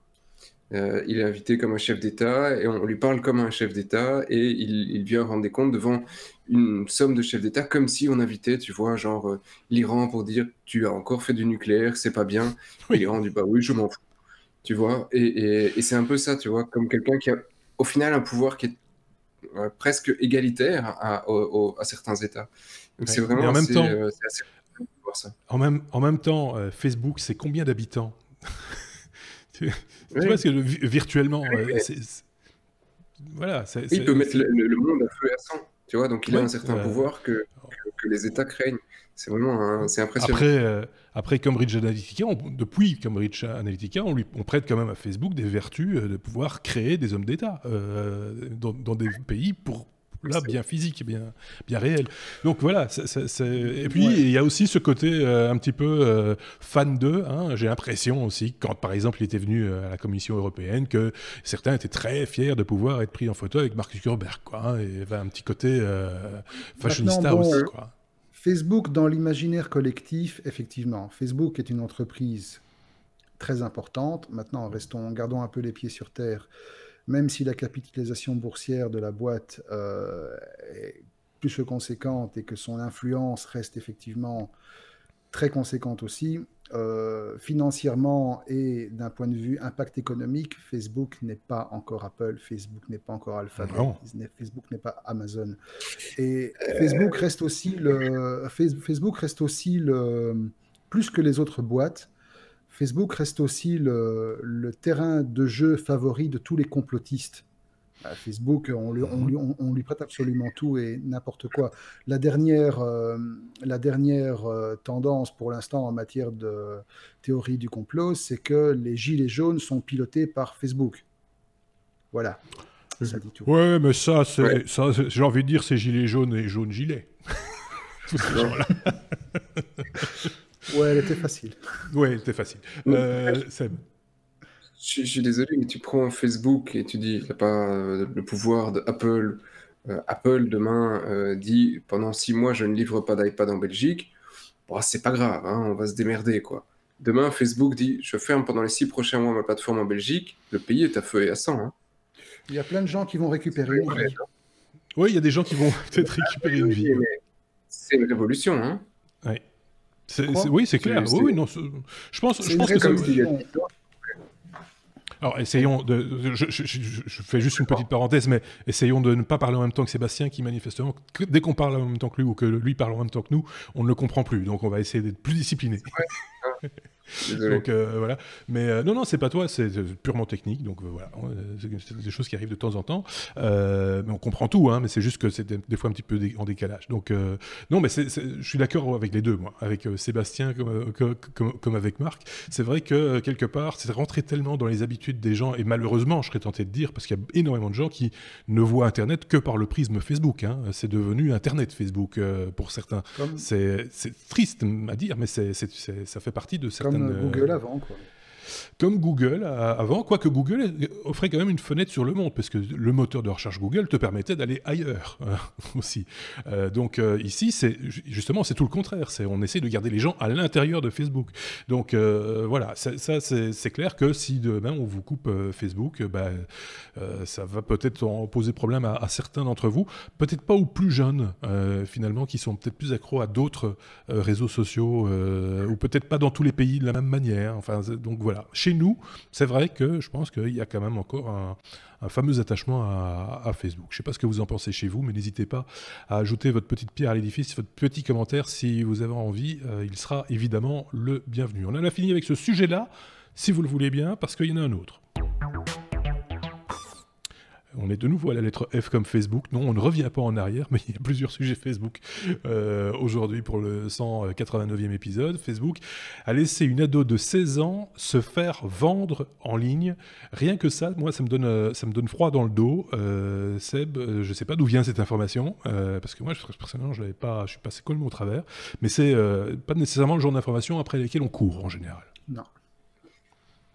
il est invité comme un chef d'État et on lui parle comme un chef d'État et il vient rendre des comptes devant une somme de chefs d'État comme si on invitait, tu vois, genre l'Iran pour dire tu as encore fait du nucléaire, c'est pas bien. Et l'Iran dit bah oui, je m'en fous, tu vois. Et c'est un peu ça, tu vois, comme quelqu'un qui a au final un pouvoir qui est presque égalitaire à certains États. Donc c'est Mais vraiment en même temps, c'est assez intéressant de voir ça. en même temps, Facebook, c'est combien d'habitants? Tu Oui, vois, virtuellement, oui, mais voilà, il peut mettre le monde à feu et à sang, tu vois, donc il a oui, un certain pouvoir que les États craignent. C'est vraiment c'est impressionnant. après Cambridge Analytica, depuis Cambridge Analytica, on prête quand même à Facebook des vertus de pouvoir créer des hommes d'État dans des pays là, bien physique, bien réel. Donc voilà, et puis il y a aussi ce côté un petit peu fan d'eux. Hein. J'ai l'impression aussi, quand par exemple il était venu à la Commission européenne, que certains étaient très fiers de pouvoir être pris en photo avec Mark Zuckerberg, quoi. Hein, et il y avait un petit côté fashionista aussi, quoi. Facebook, dans l'imaginaire collectif, effectivement, Facebook est une entreprise très importante. Maintenant, gardons un peu les pieds sur terre. Même si la capitalisation boursière de la boîte est plus que conséquente et que son influence reste effectivement très conséquente aussi, financièrement et d'un point de vue impact économique, Facebook n'est pas encore Apple, Facebook n'est pas encore Alphabet, Facebook n'est pas Amazon. Et Facebook reste aussi plus que les autres boîtes, Facebook reste aussi le terrain de jeu favori de tous les complotistes. Facebook, on lui prête absolument tout et n'importe quoi. La dernière tendance pour l'instant en matière de théorie du complot, c'est que les gilets jaunes sont pilotés par Facebook. Voilà, ça dit tout. Ouais, mais ça, j'ai envie de dire, c'est gilets jaunes et jaunes gilets. Tous ces gens-là. Ouais, elle était facile. Ouais, elle était facile. Seb. Je suis désolé, mais tu prends Facebook et tu dis il n'y a pas le pouvoir d'Apple. Apple, demain, dit pendant 6 mois, je ne livre pas d'iPad en Belgique. Bon, c'est pas grave, hein, on va se démerder, quoi. Demain, Facebook dit je ferme pendant les 6 prochains mois ma plateforme en Belgique. Le pays est à feu et à sang. Hein. Il y a plein de gens qui vont récupérer une vie. Oui, il y a des gens qui vont peut-être récupérer une vie. C'est une révolution, hein. Ouais. Oui, c'est clair. Oui, non, je pense que c'est... Alors, essayons de... Je fais juste une petite parenthèse, mais essayons de ne pas parler en même temps que Sébastien, qui manifestement, dès qu'on parle en même temps que lui, ou que lui parle en même temps que nous, on ne le comprend plus. Donc, on va essayer d'être plus discipliné. Ouais. Donc voilà, mais non, c'est pas toi, c'est purement technique, donc voilà, c'est des choses qui arrivent de temps en temps, mais on comprend tout, hein, mais c'est juste que c'est des fois un petit peu en décalage. Donc non, mais je suis d'accord avec les deux, moi, avec Sébastien comme avec Marc. C'est vrai que quelque part, c'est rentré tellement dans les habitudes des gens, et malheureusement, je serais tenté de dire, parce qu'il y a énormément de gens qui ne voient Internet que par le prisme Facebook. Hein. C'est devenu Internet Facebook pour certains. C'est triste à dire, mais ça fait partie de certaines... Comme Google avant, quoi. Comme Google avant, quoique Google offrait quand même une fenêtre sur le monde, parce que le moteur de recherche Google te permettait d'aller ailleurs aussi. Donc ici, justement, c'est tout le contraire. On essaie de garder les gens à l'intérieur de Facebook. Donc voilà, ça c'est clair que si demain on vous coupe Facebook, ça va peut-être en poser problème à certains d'entre vous, peut-être pas aux plus jeunes finalement, qui sont peut-être plus accros à d'autres réseaux sociaux, ou peut-être pas dans tous les pays de la même manière. Enfin, donc voilà. Chez nous, c'est vrai que je pense qu'il y a quand même encore un fameux attachement à Facebook. Je ne sais pas ce que vous en pensez chez vous, mais n'hésitez pas à ajouter votre petite pierre à l'édifice, votre petit commentaire si vous avez envie. Il sera évidemment le bienvenu. On en a fini avec ce sujet-là, si vous le voulez bien, parce qu'il y en a un autre. On est de nouveau à la lettre F comme Facebook. Non, on ne revient pas en arrière, mais il y a plusieurs sujets Facebook aujourd'hui pour le 189e épisode. Facebook a laissé une ado de 16 ans se faire vendre en ligne. Rien que ça, moi, ça me donne froid dans le dos. Seb, je ne sais pas d'où vient cette information, parce que moi, personnellement, je suis passé complètement au travers. Mais c'est pas nécessairement le genre d'information après lesquelles on court en général. Non.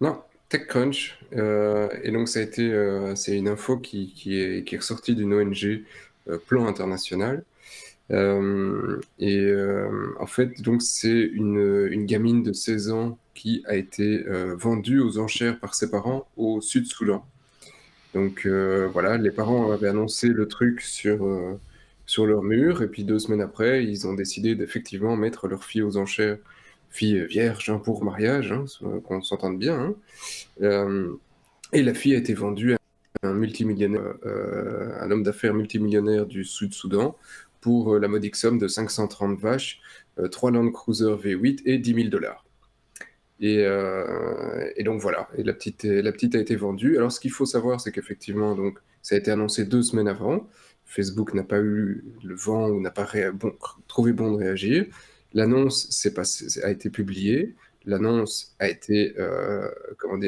Non. TechCrunch, et donc ça a été, c'est une info qui est ressortie d'une ONG Plan International, En fait, donc c'est une gamine de 16 ans qui a été vendue aux enchères par ses parents au Sud-Soudan. Donc voilà, les parents avaient annoncé le truc sur leur mur, et puis 2 semaines après, ils ont décidé d'effectivement mettre leur fille aux enchères, fille vierge hein, pour mariage, hein, qu'on s'entende bien. Hein. Et la fille a été vendue à un multimillionnaire, un homme d'affaires multimillionnaire du Sud-Soudan pour la modique somme de 530 vaches, 3 Land Cruiser V8 et $10 000. Et donc voilà, et la petite a été vendue. Alors ce qu'il faut savoir, c'est qu'effectivement, donc, ça a été annoncé 2 semaines avant. Facebook n'a pas eu le vent ou n'a pas trouvé bon de réagir. L'annonce a été publiée, l'annonce a été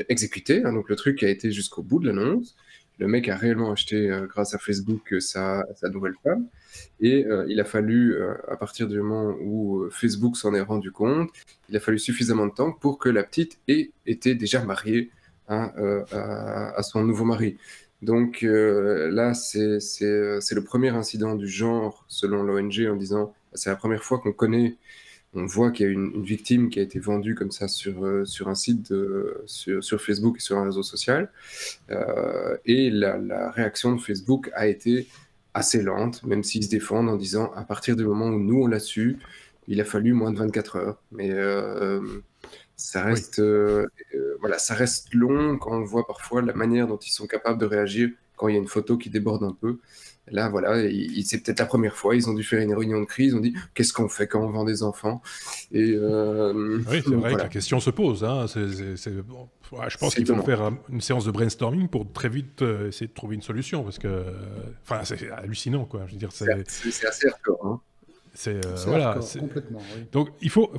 exécutée, hein, donc le truc a été jusqu'au bout de l'annonce. Le mec a réellement acheté, grâce à Facebook, sa nouvelle femme. Et il a fallu, à partir du moment où Facebook s'en est rendu compte, il a fallu suffisamment de temps pour que la petite ait été déjà mariée à son nouveau mari. Donc là, c'est le premier incident du genre, selon l'ONG, en disant c'est la première fois on voit qu'il y a une victime qui a été vendue comme ça sur un site sur Facebook et sur un réseau social. Et la réaction de Facebook a été assez lente, même s'ils se défendent en disant à partir du moment où nous on l'a su, il a fallu moins de 24 heures. Mais ça reste, voilà, ça reste long quand on voit parfois la manière dont ils sont capables de réagir quand il y a une photo qui déborde un peu. Là, voilà, c'est peut-être la première fois, ils ont dû faire une réunion de crise, ils ont dit qu'est-ce qu'on fait quand on vend des enfants. Et oui, c'est vrai voilà. que la question se pose. Hein. Bon, je pense qu'il faut faire une séance de brainstorming pour très vite essayer de trouver une solution, parce que c'est hallucinant, quoi. Je veux dire, c'est assez hardcore. Hein. Voilà, complètement. Oui. Donc il faut,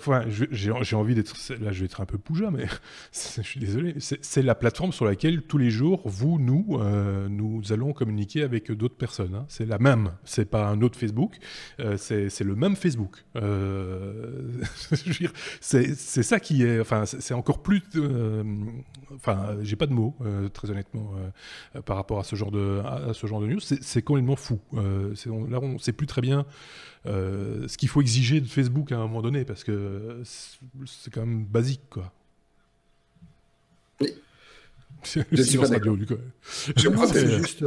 j'ai envie d'être, là je vais être un peu pouja, mais je suis désolé, c'est la plateforme sur laquelle tous les jours nous allons communiquer avec d'autres personnes. Hein. C'est la même, c'est pas un autre Facebook, c'est le même Facebook. Je veux dire, c'est ça qui est, c'est encore plus, j'ai pas de mots très honnêtement par rapport à ce genre de news. C'est complètement fou. Là on sait plus très bien. Ce qu'il faut exiger de Facebook à un moment donné, parce que c'est quand même basique, quoi. Oui. Je suis pas radio, du coup. C'est juste...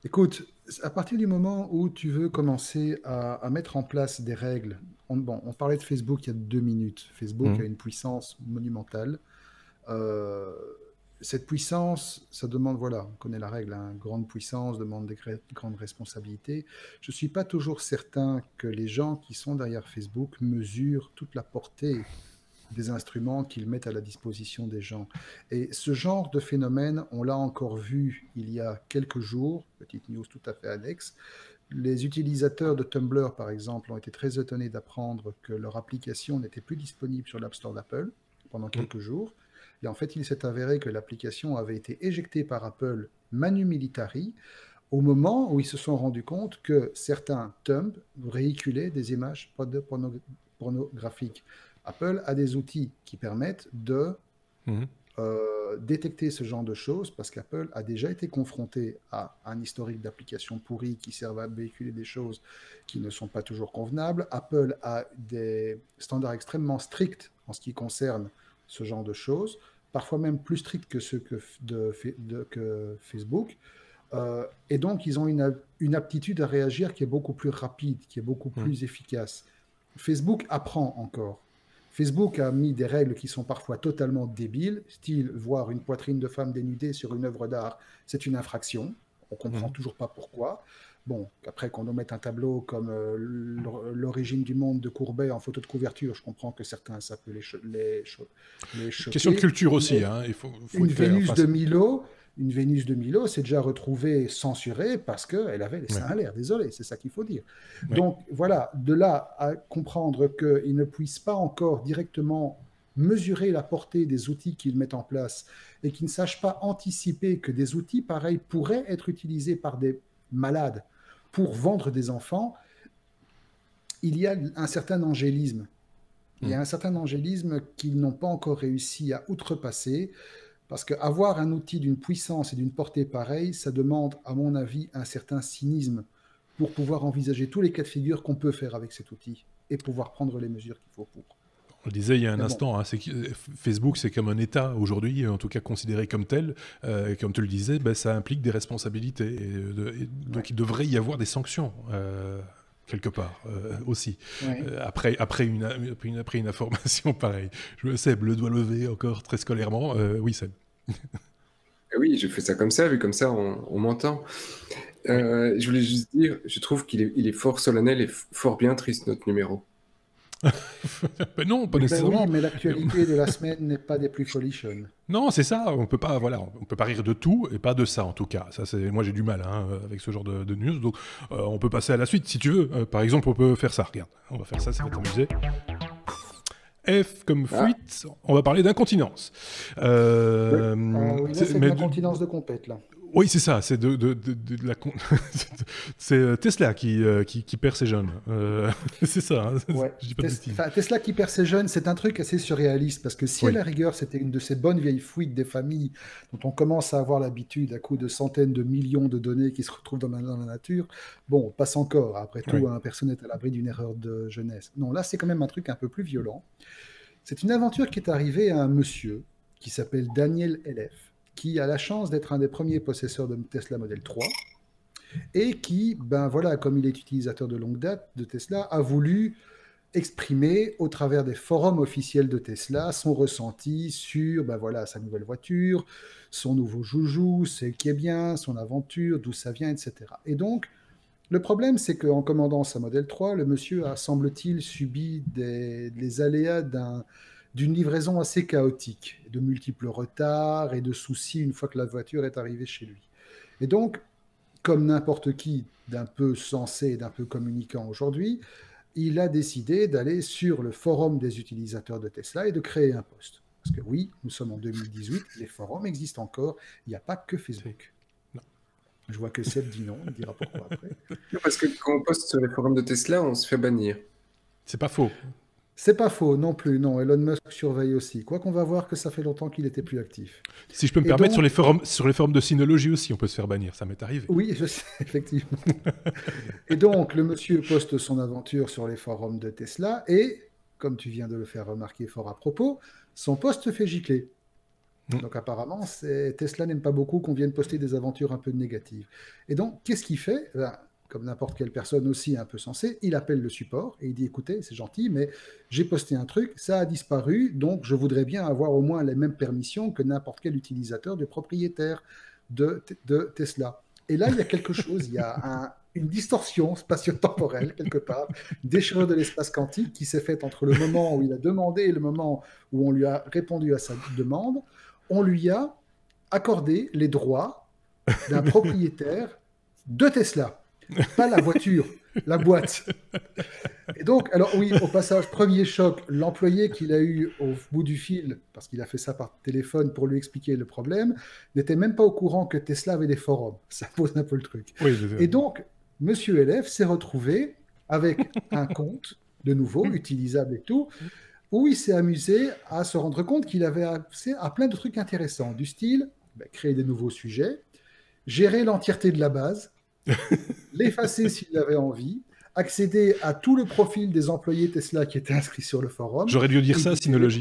Écoute, à partir du moment où tu veux commencer à mettre en place des règles, on parlait de Facebook il y a 2 minutes. Facebook a une puissance monumentale. Cette puissance, ça demande, voilà, on connaît la règle, hein, grande puissance demande des grandes responsabilités. Je ne suis pas toujours certain que les gens qui sont derrière Facebook mesurent toute la portée des instruments qu'ils mettent à la disposition des gens. Et ce genre de phénomène, on l'a encore vu il y a quelques jours, petite news tout à fait annexe. Les utilisateurs de Tumblr, par exemple, ont été très étonnés d'apprendre que leur application n'était plus disponible sur l'App Store d'Apple pendant quelques jours. Et en fait, il s'est avéré que l'application avait été éjectée par Apple manu militari au moment où ils se sont rendus compte que certains Tumblr véhiculaient des images pornographiques. Apple a des outils qui permettent de détecter ce genre de choses, parce qu'Apple a déjà été confronté à un historique d'applications pourries qui servent à véhiculer des choses qui ne sont pas toujours convenables. Apple a des standards extrêmement stricts en ce qui concerne ce genre de choses, parfois même plus stricts que ceux que Facebook. Et donc, ils ont une aptitude à réagir qui est beaucoup plus rapide, qui est beaucoup plus efficace. Facebook apprend encore. Facebook a mis des règles qui sont parfois totalement débiles, style voir une poitrine de femme dénudée sur une œuvre d'art, c'est une infraction. On ne comprend toujours pas pourquoi. Bon, après qu'on nous mette un tableau comme l'origine du monde de Courbet en photo de couverture, je comprends que certains, ça peut les choquer. Question de culture aussi. Hein. Il faut une Vénus de Milo, une Vénus de Milo s'est déjà retrouvée censurée parce qu'elle avait les seins à l'air. Désolé, c'est ça qu'il faut dire. Ouais. Donc voilà, de là à comprendre qu'ils ne puissent pas encore directement mesurer la portée des outils qu'ils mettent en place et qu'ils ne sachent pas anticiper que des outils pareils pourraient être utilisés par des malades pour vendre des enfants, il y a un certain angélisme. Il y a un certain angélisme qu'ils n'ont pas encore réussi à outrepasser. Parce qu'avoir un outil d'une puissance et d'une portée pareille, ça demande, à mon avis, un certain cynisme pour pouvoir envisager tous les cas de figure qu'on peut faire avec cet outil et pouvoir prendre les mesures qu'il faut pour. On le disait il y a un Mais bon. instant, hein, Facebook c'est comme un État aujourd'hui, en tout cas considéré comme tel. Comme tu le disais, ça implique des responsabilités. Donc il devrait y avoir des sanctions. Quelque part aussi. Ouais. Après une information pareille. Seb, le doigt levé encore très scolairement. Oui, Seb. Oui, je fais ça comme ça, vu comme ça, on m'entend. Je voulais juste dire, je trouve qu'il est fort solennel et fort bien triste, notre numéro. Non, pas Ben nécessairement. oui, mais l'actualité de la semaine n'est pas des plus folichonnes. Non, c'est ça. On peut pas rire de tout et pas de ça en tout cas. Ça, moi j'ai du mal avec ce genre de news. Donc, on peut passer à la suite si tu veux. Par exemple, on peut faire ça. Regarde, on va faire ça va t'amuser. F comme fuite, on va parler d'incontinence. Oui, là, c'est de l'incontinence de compète, là. Oui, c'est ça, c'est de la c'est Tesla qui perd ses jeunes. C'est ça. Hein, ouais. Je dis pas de bêtises. Tesla qui perd ses jeunes, c'est un truc assez surréaliste parce que si à la rigueur c'était une de ces bonnes vieilles fuites des familles dont on commence à avoir l'habitude à coup de centaines de millions de données qui se retrouvent dans la nature, bon, on passe encore. Après tout, personne n'est à l'abri d'une erreur de jeunesse. Non, là c'est quand même un truc un peu plus violent. C'est une aventure qui est arrivée à un monsieur qui s'appelle Daniel Elef, qui a la chance d'être un des premiers possesseurs de Tesla Model 3 et qui, comme il est utilisateur de longue date de Tesla, a voulu exprimer au travers des forums officiels de Tesla son ressenti sur sa nouvelle voiture, son nouveau joujou, ce qui est bien, son aventure, d'où ça vient, etc. Et donc, le problème, c'est qu'en commandant sa Model 3, le monsieur a, semble-t-il, subi les aléas d'une livraison assez chaotique, de multiples retards et de soucis une fois que la voiture est arrivée chez lui. Et donc, comme n'importe qui d'un peu sensé et d'un peu communicant aujourd'hui, il a décidé d'aller sur le forum des utilisateurs de Tesla et de créer un post. Parce que oui, nous sommes en 2018, les forums existent encore, il n'y a pas que Facebook. Non. Je vois que Seb dit non, il dira pourquoi après. Parce que quand on poste sur les forums de Tesla, on se fait bannir. C'est pas faux. C'est pas faux non plus, non. Elon Musk surveille aussi. Quoi qu'on va voir que ça fait longtemps qu'il était plus actif. Si je peux me permettre, sur les forums de Synology aussi, on peut se faire bannir. Ça m'est arrivé. Oui, je sais, effectivement. Et donc, le monsieur poste son aventure sur les forums de Tesla et, comme tu viens de le faire remarquer fort à propos, son poste fait gicler. Donc apparemment, Tesla n'aime pas beaucoup qu'on vienne poster des aventures un peu négatives. Et donc, qu'est-ce qu'il fait ? Comme n'importe quelle personne aussi un peu sensée, il appelle le support et il dit « Écoutez, c'est gentil, mais j'ai posté un truc, ça a disparu, donc je voudrais bien avoir au moins les mêmes permissions que n'importe quel utilisateur du propriétaire de Tesla. » Et là, il y a quelque chose, il y a une distorsion spatio-temporelle, quelque part, déchirure de l'espace quantique qui s'est faite entre le moment où il a demandé et le moment où on lui a répondu à sa demande. On lui a accordé les droits d'un propriétaire de Tesla. Pas la voiture, la boîte. Et donc, alors oui, au passage, premier choc, l'employé qu'il a eu au bout du fil, parce qu'il a fait ça par téléphone pour lui expliquer le problème, n'était même pas au courant que Tesla avait des forums. Ça pose un peu le truc. Oui, et donc, Monsieur LF s'est retrouvé avec un compte, de nouveau, utilisable et tout, où il s'est amusé à se rendre compte qu'il avait accès à plein de trucs intéressants, du style créer des nouveaux sujets, gérer l'entièreté de la base, l'effacer s'il avait envie, accéder à tout le profil des employés Tesla qui étaient inscrits sur le forum. J'aurais dû dire ça, Synology.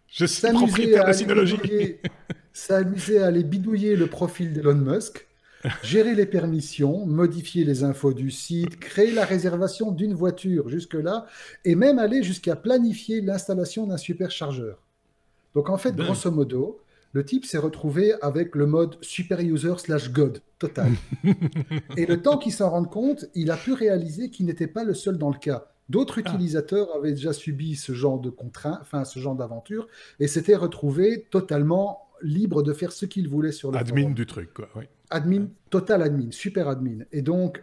Je suis propriétaire de Synology. S'amuser à aller bidouiller le profil d'Elon Musk, gérer les permissions, modifier les infos du site, créer la réservation d'une voiture jusque-là, et même aller jusqu'à planifier l'installation d'un superchargeur. Donc en fait, grosso modo, le type s'est retrouvé avec le mode super user / God total. Et le temps qu'il s'en rende compte, il a pu réaliser qu'il n'était pas le seul dans le cas. D'autres utilisateurs avaient déjà subi ce genre de contraintes, enfin ce genre d'aventure, et s'étaient retrouvés totalement libres de faire ce qu'ils voulaient sur le forum. Admin du truc, quoi. Oui. Admin, total admin, super admin. Et donc,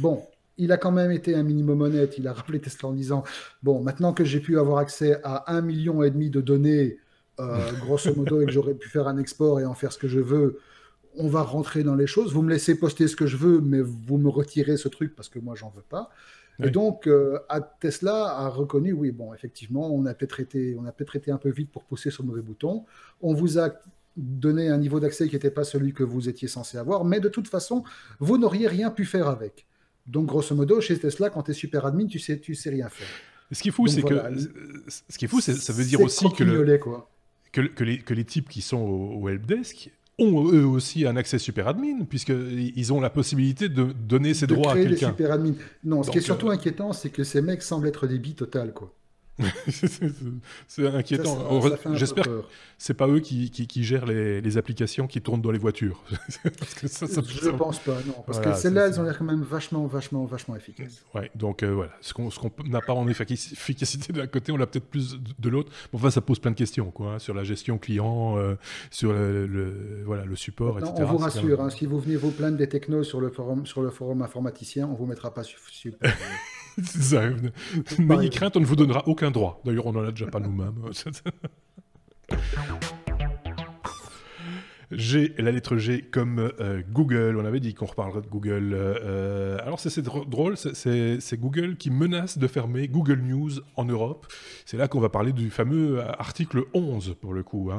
bon, il a quand même été un minimum honnête. Il a rappelé Tesla en disant, bon, maintenant que j'ai pu avoir accès à 1,5 million de données, grosso modo, et que j'aurais pu faire un export et en faire ce que je veux, on va rentrer dans les choses. Vous me laissez poster ce que je veux, mais vous me retirez ce truc parce que moi, j'en veux pas. Et donc, Tesla a reconnu, oui, bon, effectivement, on a peut-être été un peu vite pour pousser sur le mauvais bouton. On vous a donné un niveau d'accès qui n'était pas celui que vous étiez censé avoir, mais de toute façon, vous n'auriez rien pu faire avec. Donc, grosso modo, chez Tesla, quand tu es super admin, tu sais rien faire. Ce qui est fou, c'est voilà, ça veut dire aussi que les types qui sont au helpdesk ont eux aussi un accès super admin, puisqu'ils ont la possibilité de donner ces droits à quelqu'un. Créer des super admin. Non, ce qui est surtout inquiétant, c'est que ces mecs semblent être des billes totales, quoi. C'est inquiétant. J'espère que c'est pas eux qui gèrent les applications qui tournent dans les voitures. Parce que je pense pas, non. Parce que celles-là, elles ont l'air quand même vachement efficaces. Ouais, donc voilà. Ce qu'on n'a pas en efficacité de l'un côté, on l'a peut-être plus de l'autre. Enfin, ça pose plein de questions, quoi, sur la gestion client, sur le support, Maintenant, etc. On vous rassure, si vous venez vous plaindre des technos sur le forum informaticien, on vous mettra pas super. C'est ça. N'ayez crainte, on ne vous donnera aucun droit. D'ailleurs, on n'en a déjà pas nous-mêmes. La lettre G comme Google. On avait dit qu'on reparlerait de Google. Alors, c'est drôle, c'est Google qui menace de fermer Google News en Europe. C'est là qu'on va parler du fameux article 11, pour le coup.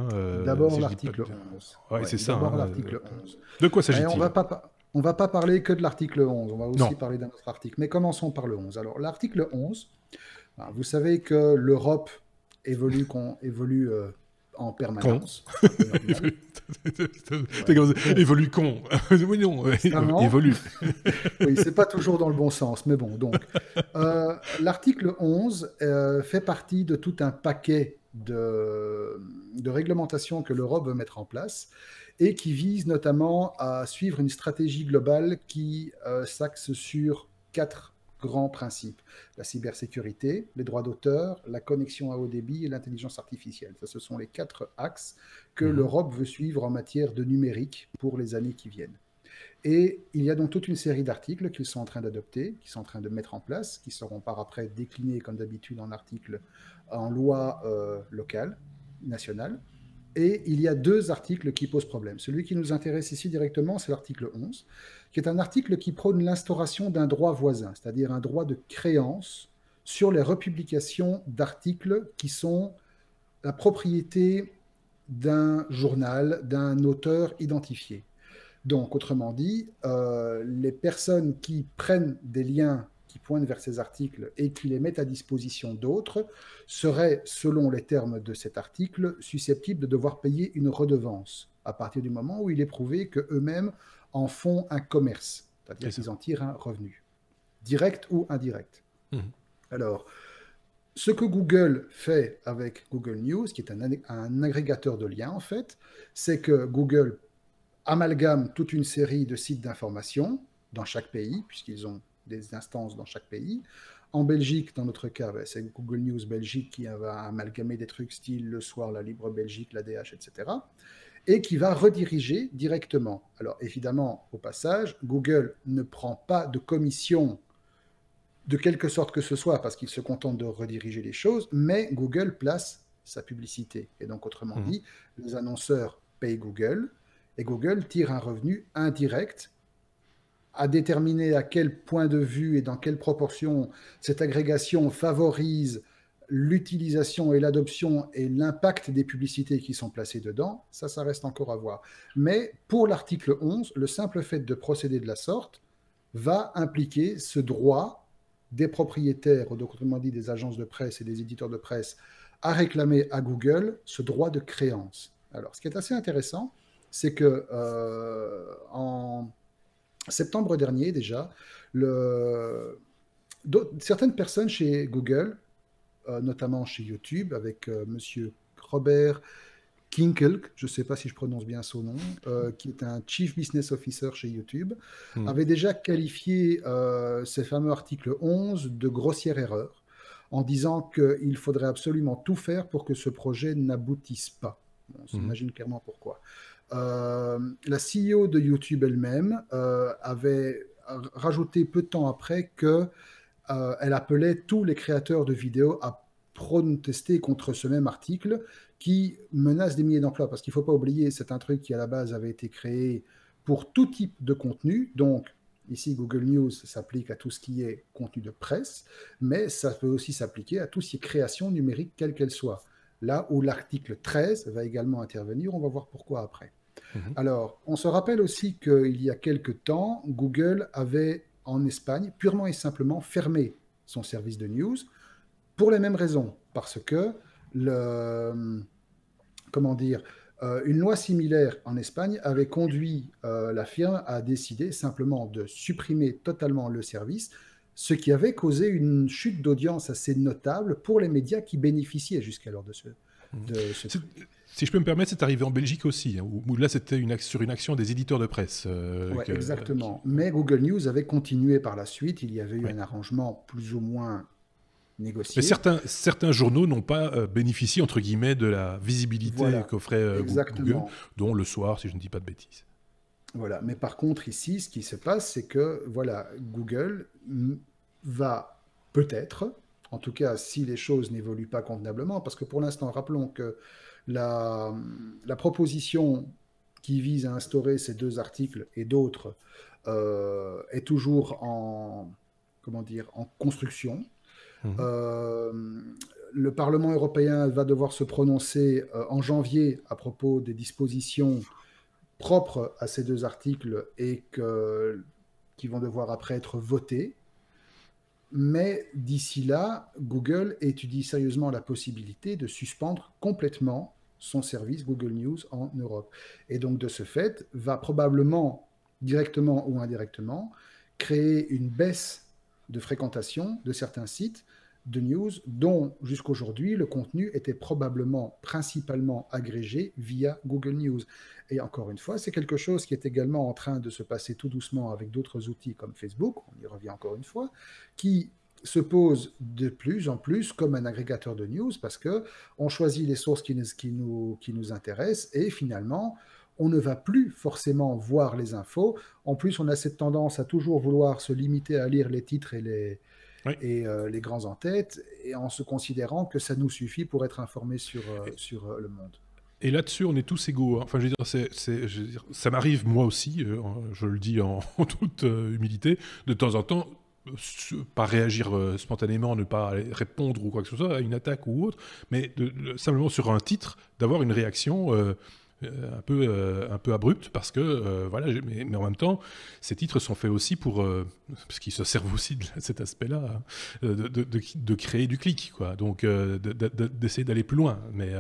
D'abord, l'article 11. Ouais, c'est ça. D'abord, l'article 11. De quoi s'agit-il ? On ne va pas parler que de l'article 11, on va aussi parler d'un autre article. Mais commençons par le 11. Alors, l'article 11, vous savez que l'Europe évolue en permanence. Évolue con. Oui, non, évolue. Oui, c'est pas toujours dans le bon sens, mais bon. Donc, l'article 11 fait partie de tout un paquet de réglementations que l'Europe veut mettre en place et qui vise notamment à suivre une stratégie globale qui s'axe sur 4 grands principes. La cybersécurité, les droits d'auteur, la connexion à haut débit et l'intelligence artificielle. Ça, ce sont les 4 axes que l'Europe veut suivre en matière de numérique pour les années qui viennent. Et il y a donc toute une série d'articles qu'ils sont en train d'adopter, qu'ils sont en train de mettre en place, qui seront par après déclinés comme d'habitude en loi locale, nationale. Et il y a 2 articles qui posent problème. Celui qui nous intéresse ici directement, c'est l'article 11, qui est un article qui prône l'instauration d'un droit voisin, c'est-à-dire un droit de créance sur les republications d'articles qui sont la propriété d'un journal, d'un auteur identifié. Donc, autrement dit, les personnes qui prennent des liens qui pointent vers ces articles et qui les mettent à disposition d'autres seraient, selon les termes de cet article, susceptibles de devoir payer une redevance à partir du moment où il est prouvé qu'eux-mêmes en font un commerce, c'est-à-dire qu'ils en tirent un revenu, direct ou indirect. Alors, ce que Google fait avec Google News, qui est un agrégateur de liens en fait, c'est que Google amalgame toute une série de sites d'information dans chaque pays, puisqu'ils ont des instances dans chaque pays. En Belgique, dans notre cas, c'est Google News Belgique qui va amalgamer des trucs style Le Soir, La Libre Belgique, l'ADH, etc. Et qui va rediriger directement. Alors évidemment, au passage, Google ne prend pas de commission de quelque sorte que ce soit, parce qu'il se contente de rediriger les choses, mais Google place sa publicité. Et donc, autrement dit, les annonceurs payent Google, et Google tire un revenu indirect à déterminer à quel point de vue et dans quelle proportion cette agrégation favorise l'utilisation et l'adoption et l'impact des publicités qui sont placées dedans, ça reste encore à voir. Mais pour l'article 11, le simple fait de procéder de la sorte va impliquer ce droit des propriétaires, ou autrement dit des agences de presse et des éditeurs de presse, à réclamer à Google ce droit de créance. Alors, ce qui est assez intéressant, c'est que en septembre dernier déjà, certaines personnes chez Google, notamment chez YouTube, avec monsieur Robert Kinkel, je ne sais pas si je prononce bien son nom, qui est un Chief Business Officer chez YouTube, avait déjà qualifié ces fameux articles 11 de grossière erreur, en disant qu'il faudrait absolument tout faire pour que ce projet n'aboutisse pas. On s'imagine clairement pourquoi. La CEO de YouTube elle-même avait rajouté peu de temps après qu'elle appelait tous les créateurs de vidéos à protester contre ce même article qui menace des milliers d'emplois. Parce qu'il ne faut pas oublier, c'est un truc qui à la base avait été créé pour tout type de contenu. Donc, Ici, Google News s'applique à tout ce qui est contenu de presse, mais ça peut aussi s'appliquer à tout ce qui est création numérique, quelle qu'elle soit. Là où l'article 13 va également intervenir, on va voir pourquoi après. Alors, on se rappelle aussi qu'il y a quelque temps, Google avait en Espagne purement et simplement fermé son service de news pour les mêmes raisons, parce que une loi similaire en Espagne avait conduit la firme à décider simplement de supprimer totalement le service, ce qui avait causé une chute d'audience assez notable pour les médias qui bénéficiaient jusqu'alors de ce truc. Si je peux me permettre, c'est arrivé en Belgique aussi, hein, où là c'était sur une action des éditeurs de presse. Ouais, exactement. Mais Google News avait continué par la suite. Il y avait eu un arrangement plus ou moins négocié. Mais certains journaux n'ont pas bénéficié, entre guillemets, de la visibilité qu'offrait Google, dont Le Soir, si je ne dis pas de bêtises. Voilà. Mais par contre, ici, ce qui se passe, c'est que Google va peut-être, en tout cas si les choses n'évoluent pas convenablement, parce que pour l'instant, rappelons que la proposition qui vise à instaurer ces 2 articles et d'autres est toujours en construction. Le Parlement européen va devoir se prononcer en janvier à propos des dispositions propres à ces 2 articles et qui vont devoir après être votées. Mais d'ici là, Google étudie sérieusement la possibilité de suspendre complètement son service Google News en Europe. Et donc, de ce fait, va probablement, directement ou indirectement, créer une baisse de fréquentation de certains sites de news dont, jusqu'aujourd'hui, le contenu était probablement principalement agrégé via Google News. Et encore une fois, c'est quelque chose qui est également en train de se passer tout doucement avec d'autres outils comme Facebook, on y revient encore une fois, qui se pose de plus en plus comme un agrégateur de news parce qu'on choisit les sources qui nous intéressent et finalement, on ne va plus forcément voir les infos. En plus, on a cette tendance à toujours vouloir se limiter à lire les titres et les grands en-tête, et en se considérant que ça nous suffit pour être informé sur le monde. Et là-dessus, on est tous égaux. Hein. Enfin, je veux dire, ça m'arrive moi aussi, je le dis en toute humilité, de temps en temps, pas réagir spontanément, ne pas répondre ou quoi que ce soit à une attaque ou autre, mais simplement sur un titre, d'avoir une réaction un peu abrupte parce que voilà, mais en même temps ces titres sont faits aussi pour parce qu'ils se servent aussi de cet aspect-là de créer du clic, quoi, donc d'essayer d'aller plus loin, mais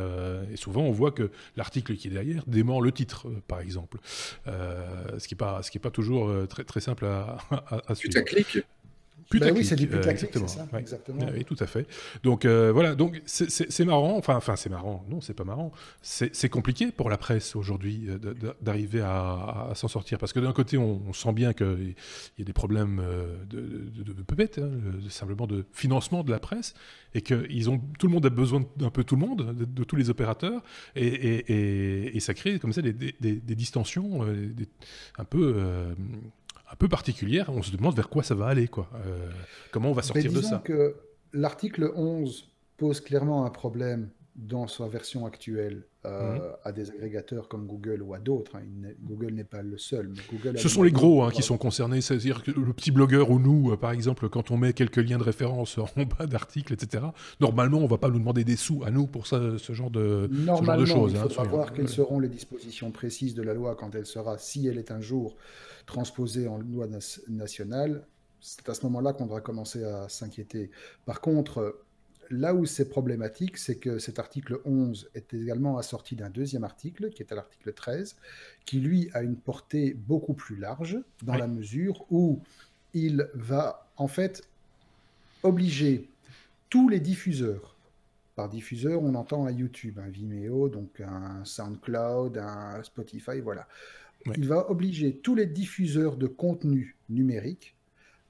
et souvent on voit que l'article qui est derrière dément le titre par exemple, ce qui est pas toujours très très simple à suivre. Putaclic. Oui, c'est du putaclic, c'est ça, ouais. exactement. Oui, tout à fait. Donc voilà, donc c'est marrant, enfin c'est marrant, non, c'est pas marrant, c'est compliqué pour la presse aujourd'hui d'arriver à s'en sortir, parce que d'un côté on sent bien qu'il y a des problèmes de peuplette, hein, simplement de financement de la presse, et que tout le monde a besoin d'un peu tout le monde, de tous les opérateurs, et ça crée comme ça des distensions un peu particulière, on se demande vers quoi ça va aller, quoi. Comment on va sortir de ça. Disons que l'article 11 pose clairement un problème dans sa version actuelle à des agrégateurs comme Google ou à d'autres. Hein. Google n'est pas le seul. Mais Google ce sont les gros qui sont concernés, c'est-à-dire que le petit blogueur ou nous, par exemple, quand on met quelques liens de référence en bas d'articles, etc., normalement, on ne va pas nous demander des sous à nous pour ça, ce genre de choses. Normalement, il faudra voir quelles seront les dispositions précises de la loi quand elle sera, si elle est un jour transposée en loi nationale. C'est à ce moment-là qu'on devra commencer à s'inquiéter. Par contre, là où c'est problématique, c'est que cet article 11 est également assorti d'un deuxième article, qui est à l'article 13, qui lui a une portée beaucoup plus large, dans la mesure où il va en fait obliger tous les diffuseurs, par diffuseur on entend un YouTube, un Vimeo, donc un SoundCloud, un Spotify, voilà. Il va obliger tous les diffuseurs de contenu numérique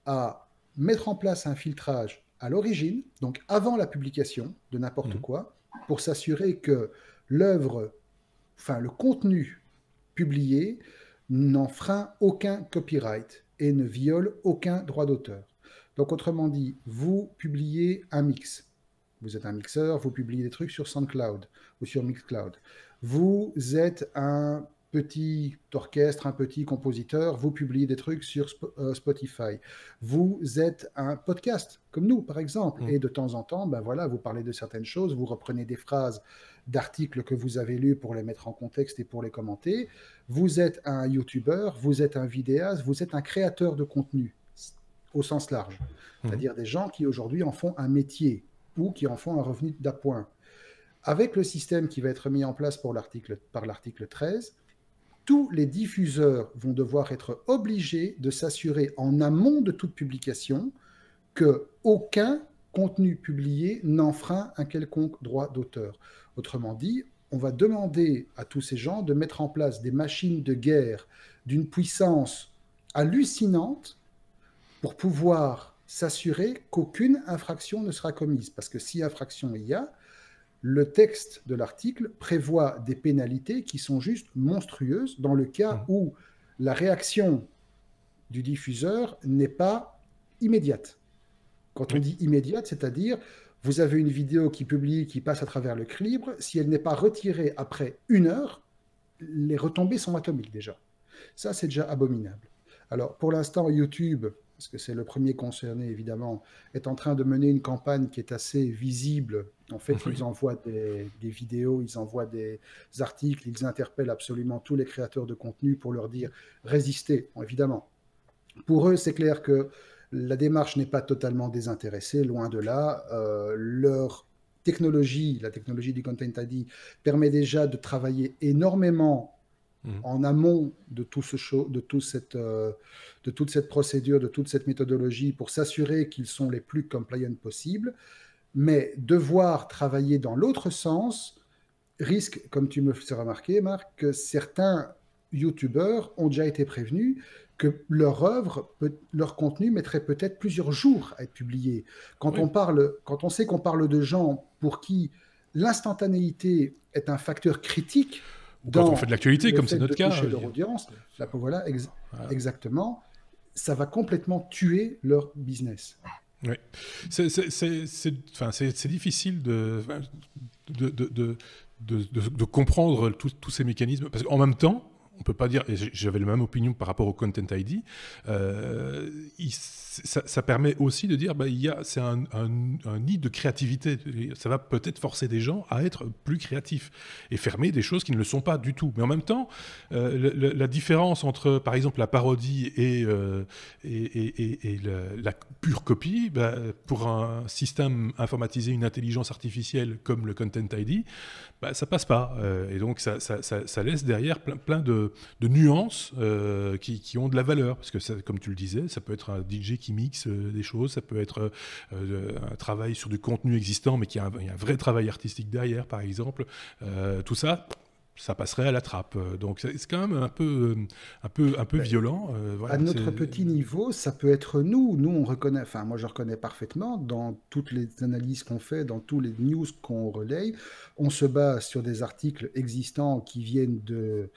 à mettre en place un filtrage à l'origine, donc avant la publication de n'importe quoi, pour s'assurer que le contenu publié n'enfreint aucun copyright et ne viole aucun droit d'auteur. Donc autrement dit, vous publiez un mix. Vous êtes un mixeur, vous publiez des trucs sur SoundCloud ou sur Mixcloud. Vous êtes un petit orchestre, un petit compositeur, vous publiez des trucs sur Spotify. Vous êtes un podcast, comme nous, par exemple. Et de temps en temps, ben voilà, vous parlez de certaines choses, vous reprenez des phrases d'articles que vous avez lus pour les mettre en contexte et pour les commenter. Vous êtes un YouTuber, vous êtes un vidéaste, vous êtes un créateur de contenu, au sens large. C'est-à-dire des gens qui, aujourd'hui, en font un métier ou qui en font un revenu d'appoint. Avec le système qui va être mis en place par l'article 13, tous les diffuseurs vont devoir être obligés de s'assurer en amont de toute publication qu'aucun contenu publié n'enfreint un quelconque droit d'auteur. Autrement dit, on va demander à tous ces gens de mettre en place des machines de guerre d'une puissance hallucinante pour pouvoir s'assurer qu'aucune infraction ne sera commise. Parce que si infraction il y a, le texte de l'article prévoit des pénalités qui sont juste monstrueuses dans le cas où la réaction du diffuseur n'est pas immédiate. Quand on dit immédiate, c'est-à-dire vous avez une vidéo qui publie, qui passe à travers le crible, si elle n'est pas retirée après 1 heure, les retombées sont atomiques déjà. Ça, c'est déjà abominable. Alors, pour l'instant, YouTube, parce que c'est le premier concerné, évidemment, est en train de mener une campagne qui est assez visible. En fait, ils envoient des vidéos, ils envoient des articles, ils interpellent absolument tous les créateurs de contenu pour leur dire « résistez », évidemment. Pour eux, c'est clair que la démarche n'est pas totalement désintéressée, loin de là. Leur technologie, la technologie du Content ID, permet déjà de travailler énormément en amont de toute cette procédure, de toute cette méthodologie pour s'assurer qu'ils sont les plus compliant possibles. Mais devoir travailler dans l'autre sens risque, comme tu me fais remarquer, Marc, que certains YouTubeurs ont déjà été prévenus que leur œuvre, leur contenu mettrait peut-être plusieurs jours à être publié. Quand on sait qu'on parle de gens pour qui l'instantanéité est un facteur critique, quand on fait de l'actualité, comme c'est notre cas. Leur audience, voilà, exactement, ça va complètement tuer leur business. Oui, c'est difficile de comprendre tous ces mécanismes, parce qu'en même temps, on ne peut pas dire, et j'avais la même opinion par rapport au Content ID, ça permet aussi de dire c'est un nid de créativité. Ça va peut-être forcer des gens à être plus créatifs et fermer des choses qui ne le sont pas du tout. Mais en même temps, la différence entre, par exemple, la parodie et la pure copie, pour un système informatisé, une intelligence artificielle comme le Content ID, ça passe pas. Et donc, ça laisse derrière plein de nuances qui ont de la valeur. Parce que, comme tu le disais, ça peut être un DJ qui mixe des choses, ça peut être un travail sur du contenu existant, mais il y a un vrai travail artistique derrière, par exemple. Tout ça passerait à la trappe. Donc c'est quand même un peu violent. Voilà, à notre petit niveau, ça peut être nous. Nous, on reconnaît, enfin moi je reconnais parfaitement, dans toutes les analyses qu'on fait, dans tous les news qu'on relaye, on se base sur des articles existants qui viennent de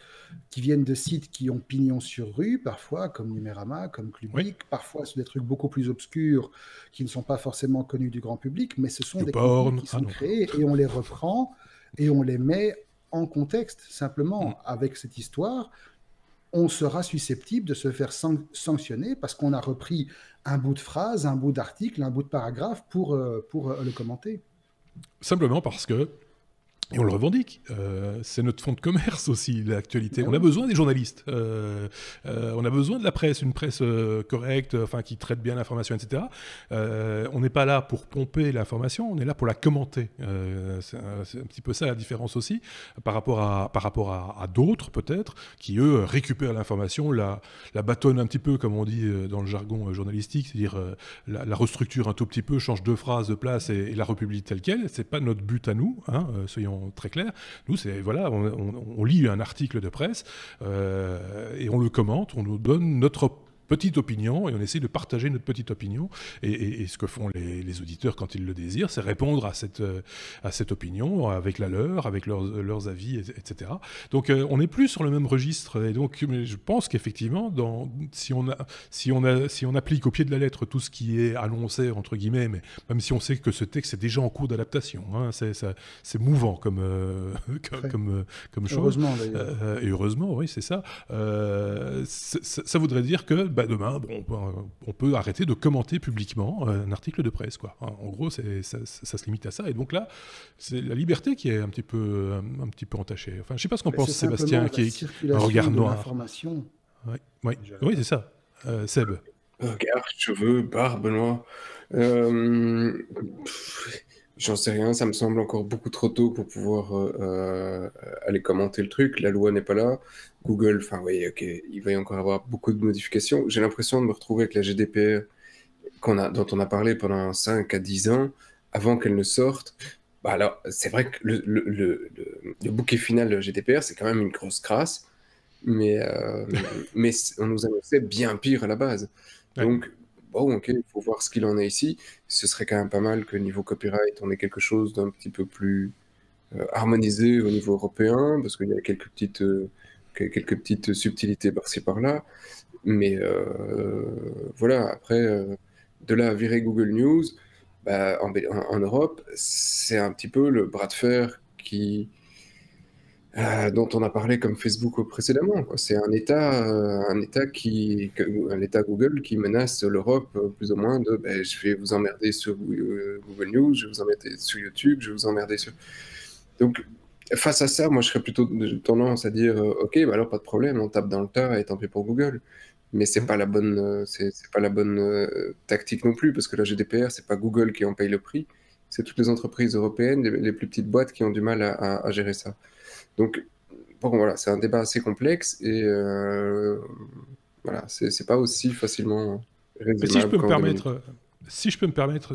sites qui ont pignon sur rue, parfois, comme Numérama, comme Clubic, parfois sur des trucs beaucoup plus obscurs qui ne sont pas forcément connus du grand public, mais ce sont des contenus qui sont créés et on les reprend et on les met en contexte, simplement. Avec cette histoire, on sera susceptible de se faire sanctionner parce qu'on a repris un bout de phrase, un bout d'article, un bout de paragraphe pour le commenter. Simplement parce que, et on le revendique, c'est notre fonds de commerce aussi, l'actualité. On a besoin des journalistes, on a besoin de la presse, une presse correcte, qui traite bien l'information, etc. On n'est pas là pour pomper l'information, on est là pour la commenter. C'est un petit peu ça la différence aussi, par rapport à d'autres peut-être, qui eux récupèrent l'information, la bâtonnent un petit peu, comme on dit dans le jargon journalistique, c'est-à-dire la restructure un tout petit peu, change 2 phrases de place et la republie telle quelle. C'est pas notre but à nous, soyons très clair. Nous, c'est on lit un article de presse et on le commente, on nous donne notre petite opinion et on essaie de partager notre petite opinion. Et ce que font les auditeurs quand ils le désirent, c'est répondre à cette opinion avec la leur, avec leurs avis, etc. Donc on n'est plus sur le même registre. Et donc je pense qu'effectivement, si on applique au pied de la lettre tout ce qui est annoncé, entre guillemets, mais même si on sait que ce texte est déjà en cours d'adaptation, hein, c'est mouvant comme chose. Heureusement, d'ailleurs. Et heureusement, oui, c'est ça. Ça voudrait dire que demain, on peut arrêter de commenter publiquement un article de presse, quoi. En gros, ça se limite à ça. Et donc là, c'est la liberté qui est un petit peu entachée. Enfin, je sais pas ce qu'en pense Sébastien, qui est un regard noir. Oui, c'est ça. Seb. Regard, cheveux, barbe noire. J'en sais rien, ça me semble encore beaucoup trop tôt pour pouvoir aller commenter le truc. La loi n'est pas là. Google, enfin oui, ok, il va y encore avoir beaucoup de modifications. J'ai l'impression de me retrouver avec la GDPR dont on a parlé pendant 5 à 10 ans, avant qu'elle ne sorte. Alors, c'est vrai que le bouquet final de la GDPR, c'est quand même une grosse crasse, mais on nous annonçait bien pire à la base. Donc, bon, ok, il faut voir ce qu'il en est ici. Ce serait quand même pas mal que niveau copyright, on ait quelque chose d'un petit peu plus harmonisé au niveau européen, parce qu'il y a quelques petites subtilités par-ci par-là. Mais voilà, après, de là à virer Google News, en Europe, c'est un petit peu le bras de fer dont on a parlé comme Facebook précédemment, quoi. C'est un État Google qui menace l'Europe plus ou moins de je vais vous emmerder sur Google News, je vais vous emmerder sur YouTube, je vais vous emmerder sur... Donc, face à ça, moi je serais plutôt tendance à dire ok, alors pas de problème, on tape dans le tas et tant pis pour Google. Mais c'est pas la bonne, c'est pas la bonne tactique non plus, parce que la GDPR, c'est pas Google qui en paye le prix, c'est toutes les entreprises européennes, les plus petites boîtes qui ont du mal à gérer ça. Donc, bon, voilà, c'est un débat assez complexe et voilà, c'est pas aussi facilement raisonnable. Si je peux me permettre,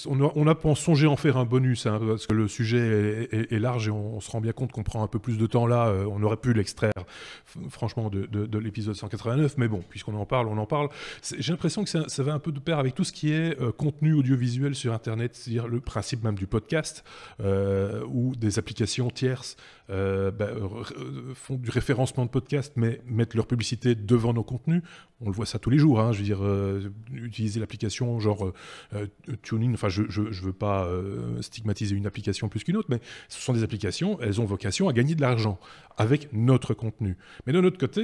on a songé en faire un bonus, hein, parce que le sujet est large et on se rend bien compte qu'on prend un peu plus de temps là. On aurait pu l'extraire, franchement, de l'épisode 189, mais bon, puisqu'on en parle, on en parle. J'ai l'impression que ça va un peu de pair avec tout ce qui est contenu audiovisuel sur Internet, c'est-à-dire le principe même du podcast, ou des applications tierces font du référencement de podcast, mais mettent leur publicité devant nos contenus. On le voit ça tous les jours, hein, je veux dire, utiliser l'application genre TuneIn, enfin je veux pas stigmatiser une application plus qu'une autre, mais ce sont des applications, elles ont vocation à gagner de l'argent avec notre contenu. Mais de notre côté,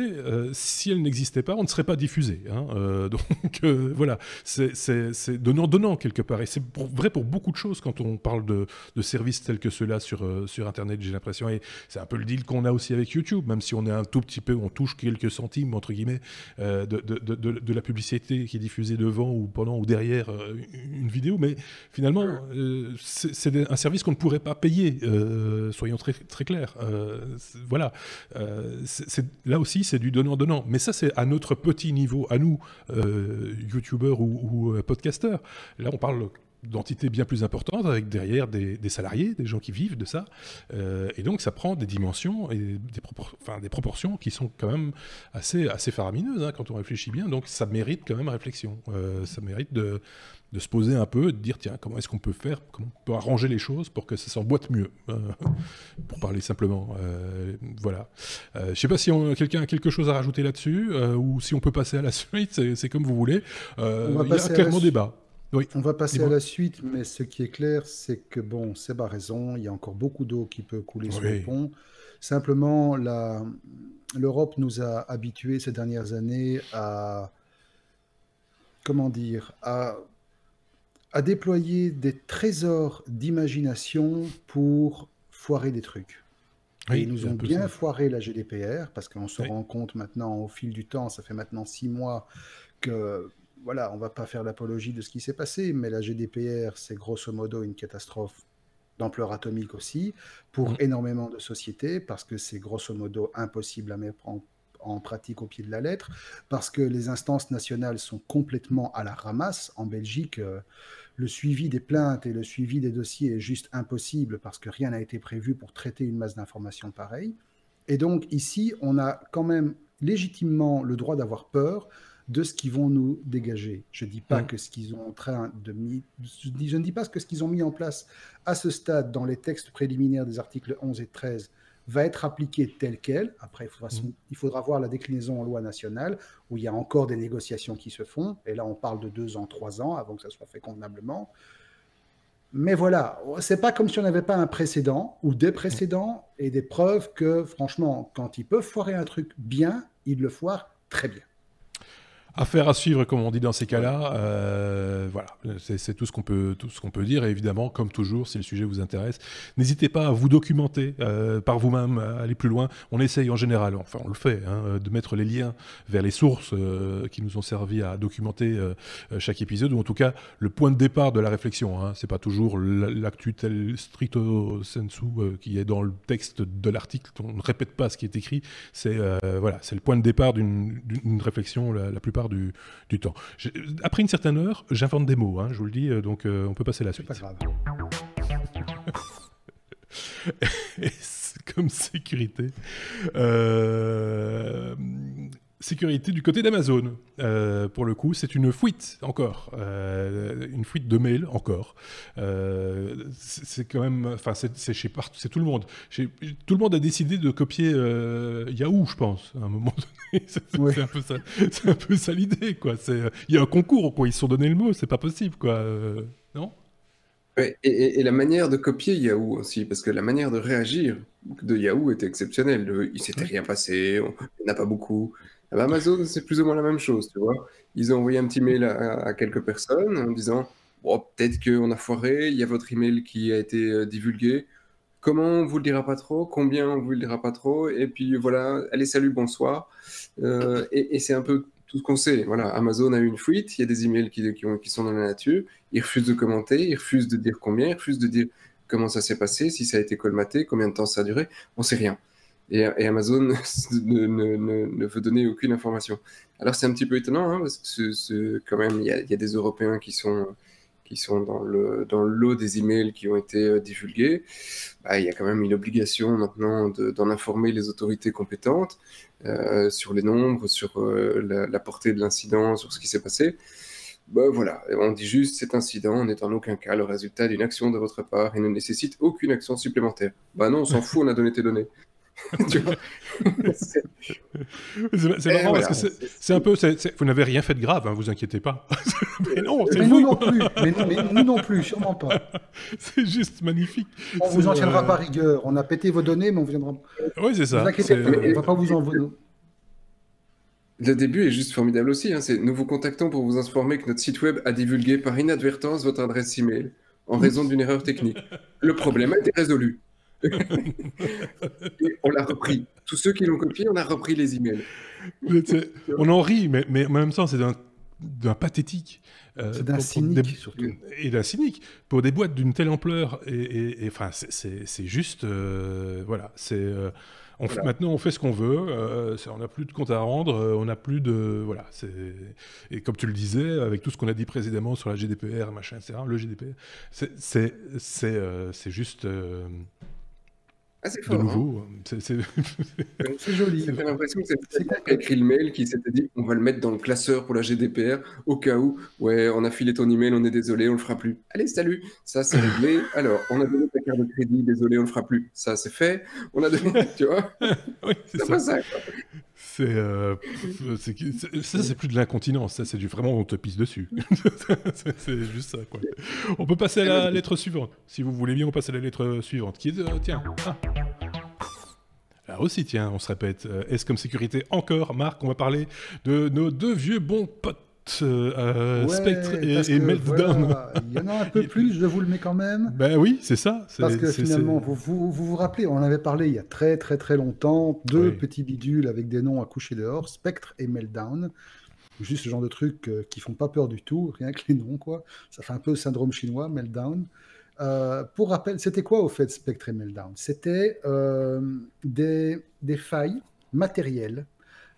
si elles n'existaient pas, on ne serait pas diffusé, hein, donc voilà, c'est donnant-donnant quelque part, et c'est vrai pour beaucoup de choses quand on parle de services tels que ceux-là sur Internet, j'ai l'impression, et c'est un peu le deal qu'on a aussi avec YouTube, même si on est un tout petit peu, on touche quelques centimes entre guillemets de la publicité qui est diffusée devant ou pendant ou derrière une vidéo, mais finalement c'est un service qu'on ne pourrait pas payer, soyons très, très clairs. Voilà, là aussi c'est du donnant-donnant, mais ça c'est à notre petit niveau, à nous, youtubeurs ou podcasteurs. Là on parle d'entités bien plus importantes, avec derrière des salariés, des gens qui vivent de ça, et donc ça prend des dimensions et des proportions qui sont quand même assez faramineuses, hein, quand on réfléchit bien, donc ça mérite quand même réflexion, ça mérite de se poser un peu, de dire tiens, comment est-ce qu'on peut faire, comment on peut arranger les choses pour que ça s'emboîte mieux, pour parler simplement. Voilà. Je ne sais pas si quelqu'un a quelque chose à rajouter là-dessus, ou si on peut passer à la suite, c'est comme vous voulez. Il y a clairement débat. Oui. On va passer à la suite, mais ce qui est clair, c'est que, bon, Seb a raison, il y a encore beaucoup d'eau qui peut couler sur le pont. Simplement, l'Europe nous a habitués ces dernières années à déployer des trésors d'imagination pour foirer des trucs. Et ils nous ont bien foiré la GDPR, parce qu'on se rend compte maintenant, au fil du temps, ça fait maintenant 6 mois que... Voilà, on ne va pas faire l'apologie de ce qui s'est passé, mais la GDPR, c'est grosso modo une catastrophe d'ampleur atomique aussi, pour énormément de sociétés, parce que c'est grosso modo impossible à mettre en pratique au pied de la lettre, parce que les instances nationales sont complètement à la ramasse. En Belgique, le suivi des plaintes et le suivi des dossiers est juste impossible, parce que rien n'a été prévu pour traiter une masse d'informations pareille. Et donc ici, on a quand même légitimement le droit d'avoir peur de ce qu'ils vont nous dégager. Je ne dis pas que ce qu'ils ont en train de je ne dis pas que ce qu'ils ont mis en place à ce stade dans les textes préliminaires des articles 11 et 13 va être appliqué tel quel. Après, il faudra voir la déclinaison en loi nationale, où il y a encore des négociations qui se font. Et là, on parle de 2 ans, 3 ans, avant que ça soit fait convenablement. Mais voilà, c'est pas comme si on n'avait pas un précédent, ou des précédents, et des preuves que, franchement, quand ils peuvent foirer un truc bien, ils le foirent très bien. Affaire à suivre, comme on dit dans ces cas-là. Voilà, c'est tout ce qu'on peut dire. Et évidemment, comme toujours, si le sujet vous intéresse, n'hésitez pas à vous documenter par vous-même, à aller plus loin. On essaye en général, enfin on le fait, de mettre les liens vers les sources qui nous ont servi à documenter chaque épisode, ou en tout cas le point de départ de la réflexion. C'est pas toujours l'actu tel stricto sensu qui est dans le texte de l'article. On ne répète pas ce qui est écrit. C'est voilà, c'est le point de départ d'une réflexion la plupart du temps. Après une certaine heure, j'invente des mots, je vous le dis, donc on peut passer à la suite. Pas grave. Comme sécurité. Sécurité du côté d'Amazon. Pour le coup, c'est une fuite encore. Une fuite de mail encore. C'est quand même... Enfin, c'est chez partout, c'est tout le monde. Tout le monde a décidé de copier Yahoo, je pense, à un moment donné. C'est un peu ça l'idée, quoi. Il y a un concours, quoi. Ils se sont donné le mot, c'est pas possible, quoi. Non ? Ouais, et la manière de copier Yahoo aussi, parce que la manière de réagir de Yahoo était exceptionnelle. Il s'était rien passé, il n'y en a pas beaucoup. Amazon, c'est plus ou moins la même chose, tu vois. Ils ont envoyé un petit mail à quelques personnes en disant bon, peut-être qu'on a foiré, il y a votre email qui a été divulgué. Comment on vous le dira pas trop, combien on vous le dira pas trop, et puis voilà, allez, salut, bonsoir. Et c'est un peu tout ce qu'on sait. Voilà, Amazon a eu une fuite, il y a des emails qui sont dans la nature, ils refusent de commenter, ils refusent de dire combien, ils refusent de dire comment ça s'est passé, si ça a été colmaté, combien de temps ça a duré, on sait rien. Et Amazon ne veut donner aucune information. Alors c'est un petit peu étonnant, parce que quand même, il y a des Européens qui sont dans le lot des emails qui ont été divulgués. Il y a quand même une obligation maintenant d'en informer les autorités compétentes sur les nombres, sur la portée de l'incident, sur ce qui s'est passé. Voilà, on dit juste cet incident n'est en aucun cas le résultat d'une action de votre part et ne nécessite aucune action supplémentaire. Non, on s'en fout, on a donné tes données. Tu vois, c'est marrant voilà. parce que c'est un peu... vous n'avez rien fait de grave, vous inquiétez pas. Mais non, c'est mais vous. Nous non plus, mais nous non plus, sûrement pas. C'est juste magnifique. On vous en tiendra pas rigueur. On a pété vos données, mais on viendra. Oui, c'est ça. Ne vous inquiétez pas, on va pas vous envoyer. Le début est juste formidable aussi. Nous vous contactons pour vous informer que notre site web a divulgué par inadvertance votre adresse email en raison d'une erreur technique. Le problème a été résolu. Et on l'a repris. Tous ceux qui l'ont copié, on a repris les emails. On en rit, mais en même temps, c'est d'un pathétique. C'est d'un cynique, surtout. Et d'un cynique. Pour des boîtes d'une telle ampleur, et enfin, c'est juste... voilà, c'est... Voilà. Maintenant, on fait ce qu'on veut. On n'a plus de compte à rendre. On n'a plus de... Voilà. Et comme tu le disais, avec tout ce qu'on a dit précédemment sur la GDPR, machin, etc., le GDPR, c'est juste... c'est fort, de nouveau. C'est joli. J'ai l'impression que c'est le qui a écrit le mail qui s'était dit on va le mettre dans le classeur pour la GDPR au cas où, ouais, on a filé ton email, on est désolé, on le fera plus. Allez, salut, ça c'est réglé. Alors, on a donné ta carte de crédit, désolé, on le fera plus. Ça c'est fait. On a donné, tu vois. Oui, c'est pas ça. Quoi. Ça, c'est plus de l'incontinence, ça, c'est vraiment on te pisse dessus. C'est juste ça, quoi. On peut passer à la lettre suivante. Si vous voulez bien, on passe à la lettre suivante. Qui est, tiens. Là aussi, tiens, on se répète. S comme sécurité encore. Marc, on va parler de nos deux vieux bons potes. Spectre et Meltdown. Voilà, il y en a un peu plus, je vous le mets quand même. Ben oui, c'est ça. Parce que finalement, vous rappelez, on en avait parlé il y a très très très longtemps, deux petits bidules avec des noms à coucher dehors, Spectre et Meltdown. Juste ce genre de trucs qui font pas peur du tout, rien que les noms, quoi. Ça fait un peu syndrome chinois, Meltdown. Pour rappel, c'était quoi au fait Spectre et Meltdown? C'était des failles matérielles,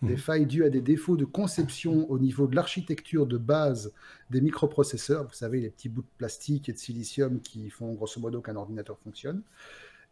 des failles dues à des défauts de conception au niveau de l'architecture de base des microprocesseurs, vous savez, les petits bouts de plastique et de silicium qui font grosso modo qu'un ordinateur fonctionne.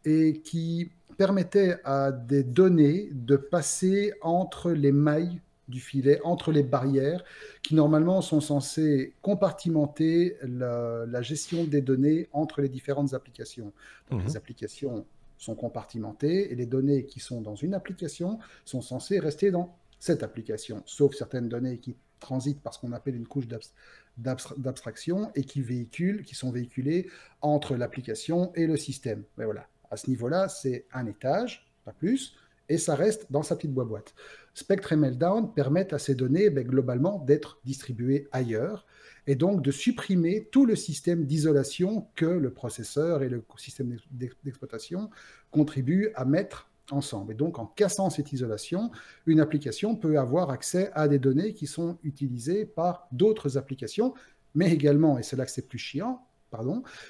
et qui permettait à des données de passer entre les mailles du filet, entre les barrières, qui normalement sont censées compartimenter la gestion des données entre les différentes applications. Donc les applications sont compartimentées et les données qui sont dans une application sont censées rester dans cette application, sauf certaines données qui transitent par ce qu'on appelle une couche d'abstraction et qui sont véhiculées entre l'application et le système. Mais voilà, à ce niveau-là, c'est un étage, pas plus, et ça reste dans sa petite boîte. Spectre et Meltdown permettent à ces données, globalement, d'être distribuées ailleurs, et donc de supprimer tout le système d'isolation que le processeur et le système d'exploitation contribuent à mettre ensemble. Et donc, en cassant cette isolation, une application peut avoir accès à des données qui sont utilisées par d'autres applications, mais également, et c'est là que c'est plus chiant,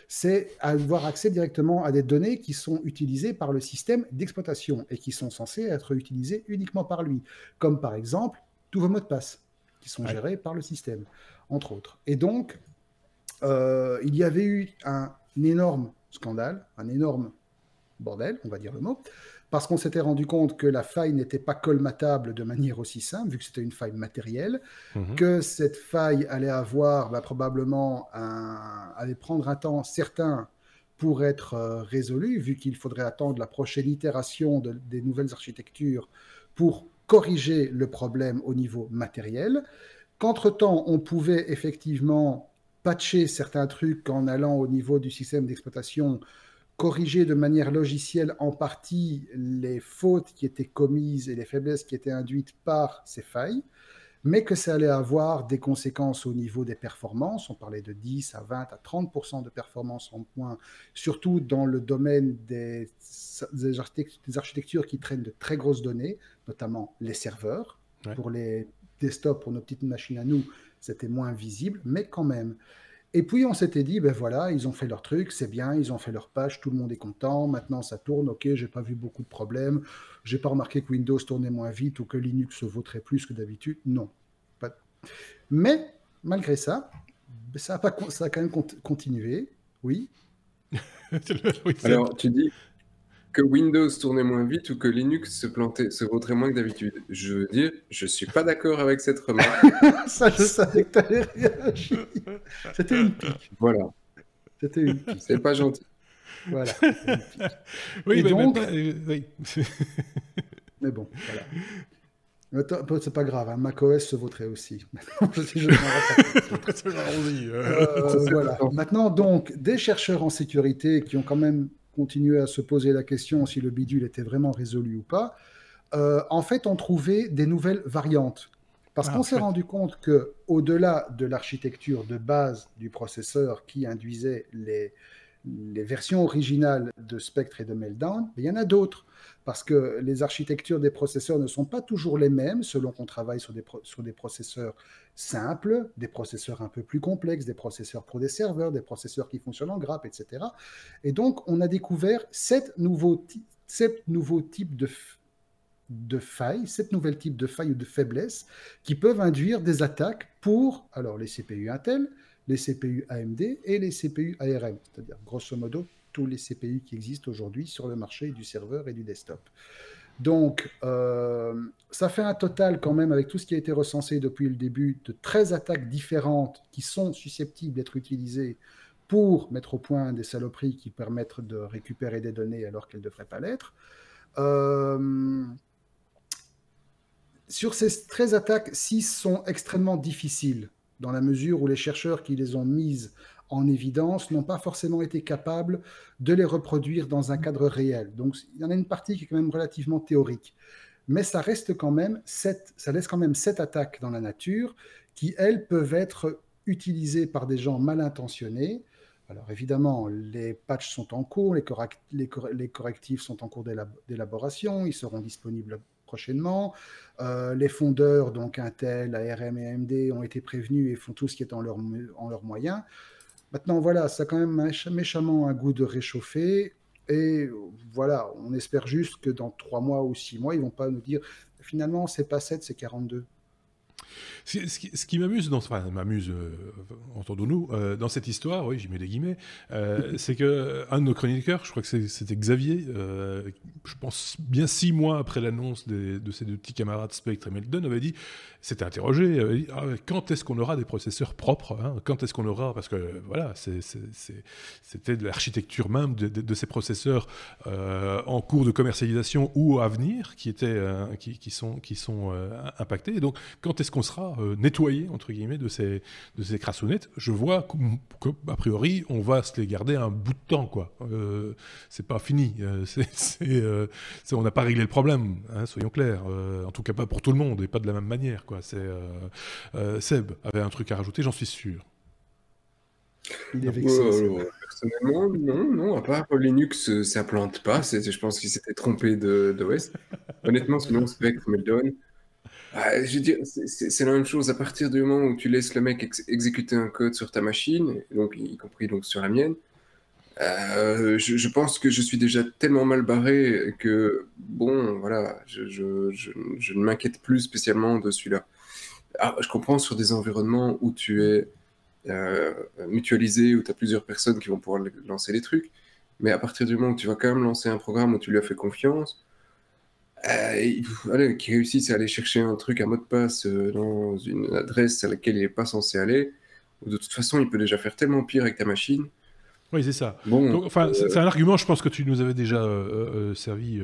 c'est avoir accès directement à des données qui sont utilisées par le système d'exploitation et qui sont censées être utilisées uniquement par lui, comme par exemple tous vos mots de passe, qui sont gérés par le système, entre autres. Et donc, il y avait eu un énorme scandale, un énorme bordel, on va dire le mot, parce qu'on s'était rendu compte que la faille n'était pas colmatable de manière aussi simple, vu que c'était une faille matérielle, que cette faille allait avoir probablement allait prendre un temps certain pour être résolue, vu qu'il faudrait attendre la prochaine itération des nouvelles architectures pour corriger le problème au niveau matériel, qu'entre-temps, on pouvait effectivement patcher certains trucs en allant au niveau du système d'exploitation, corriger de manière logicielle en partie les fautes qui étaient commises et les faiblesses qui étaient induites par ces failles, mais que ça allait avoir des conséquences au niveau des performances. On parlait de 10 à 20 à 30% de performance en moins, surtout dans le domaine des architectures qui traînent de très grosses données, notamment les serveurs. Pour les desktops, pour nos petites machines à nous, c'était moins visible, mais quand même. Et puis, on s'était dit, voilà, ils ont fait leur truc, c'est bien, ils ont fait leur page, tout le monde est content, maintenant ça tourne, ok, j'ai pas vu beaucoup de problèmes, j'ai pas remarqué que Windows tournait moins vite ou que Linux se vautrait plus que d'habitude, non. Mais, malgré ça, ça a quand même continué, oui. Alors, tu dis que Windows tournait moins vite ou que Linux se vautrait moins que d'habitude. Je veux dire, je suis pas d'accord avec cette remarque. Ça, je savais que tu allais réagir. C'était une pique. Voilà. C'était une pique. C'est pas gentil. Voilà. Oui, et mais donc... oui. Mais bon, voilà. C'est pas grave, hein, macOS se vautrait aussi. Voilà. Maintenant, donc, des chercheurs en sécurité qui ont quand même continué à se poser la question si le bidule était vraiment résolu ou pas, en fait, ont trouvé des nouvelles variantes. Parce qu'on s'est rendu compte qu'au-delà de l'architecture de base du processeur qui induisait les versions originales de Spectre et de Meltdown, il y en a d'autres. Parce que les architectures des processeurs ne sont pas toujours les mêmes selon qu'on travaille sur des processeurs simples, des processeurs un peu plus complexes, des processeurs pour des serveurs, des processeurs qui fonctionnent en grappe, etc. Et donc, on a découvert 7 nouveaux types de failles, 7 nouvelles types de failles ou de faiblesses qui peuvent induire des attaques pour les CPU Intel, les CPU AMD et les CPU ARM, c'est-à-dire grosso modo tous les CPU qui existent aujourd'hui sur le marché du serveur et du desktop. Donc, ça fait un total quand même, avec tout ce qui a été recensé depuis le début, de 13 attaques différentes qui sont susceptibles d'être utilisées pour mettre au point des saloperies qui permettent de récupérer des données alors qu'elles ne devraient pas l'être. Sur ces 13 attaques, 6 sont extrêmement difficiles, dans la mesure où les chercheurs qui les ont mises en évidence n'ont pas forcément été capables de les reproduire dans un cadre réel. Donc, il y en a une partie qui est quand même relativement théorique. Mais ça reste quand même ça laisse quand même 7 attaques dans la nature qui, elles, peuvent être utilisées par des gens mal intentionnés. Alors, évidemment, les patchs sont en cours, les correctifs sont en cours d'élaboration, ils seront disponibles prochainement. Les fondeurs, donc Intel, ARM et AMD, ont été prévenus et font tout ce qui est en leurs moyens. Maintenant, voilà, ça a quand même méchamment un goût de réchauffer. Et voilà, on espère juste que dans 3 mois ou 6 mois, ils ne vont pas nous dire finalement, c'est pas 7, c'est 42. Ce qui m'amuse, enfin m'amuse, entendons-nous, dans cette histoire, oui, j'y mets des guillemets, c'est que un de nos chroniqueurs, je crois que c'était Xavier, je pense bien 6 mois après l'annonce de ces deux petits camarades Spectre et Meldon, avait dit, s'était interrogé, avait dit, quand est-ce qu'on aura des processeurs propres, hein, quand est-ce qu'on aura, parce que voilà, c'était de l'architecture même de ces processeurs en cours de commercialisation ou à venir qui sont impactés. Et donc, quand est-ce qu'on sera nettoyé entre guillemets de ces crassounettes? Je vois qu'a priori, on va se les garder un bout de temps, quoi. C'est pas fini. On n'a pas réglé le problème, hein, soyons clairs. En tout cas, pas pour tout le monde et pas de la même manière, quoi. Seb avait un truc à rajouter, j'en suis sûr. Il est vexé. Personnellement, non, à part Linux, ça plante pas. Je pense qu'il s'était trompé d'OS. Honnêtement, sinon, Spectre, Meldon. Je veux dire, c'est la même chose. À partir du moment où tu laisses le mec exécuter un code sur ta machine, donc, y compris donc, sur la mienne, je pense que je suis déjà tellement mal barré que, bon, voilà, je ne m'inquiète plus spécialement de celui-là. Je comprends sur des environnements où tu es mutualisé, où tu as plusieurs personnes qui vont pouvoir lancer les trucs, mais à partir du moment où tu vas quand même lancer un programme où tu lui as fait confiance, allez, qui réussisse à aller chercher un truc, un mot de passe dans une adresse à laquelle il n'est pas censé aller, ou de toute façon, il peut déjà faire tellement pire avec ta machine. Oui, c'est ça. Bon, donc, enfin, c'est un argument, je pense que tu nous avais déjà servi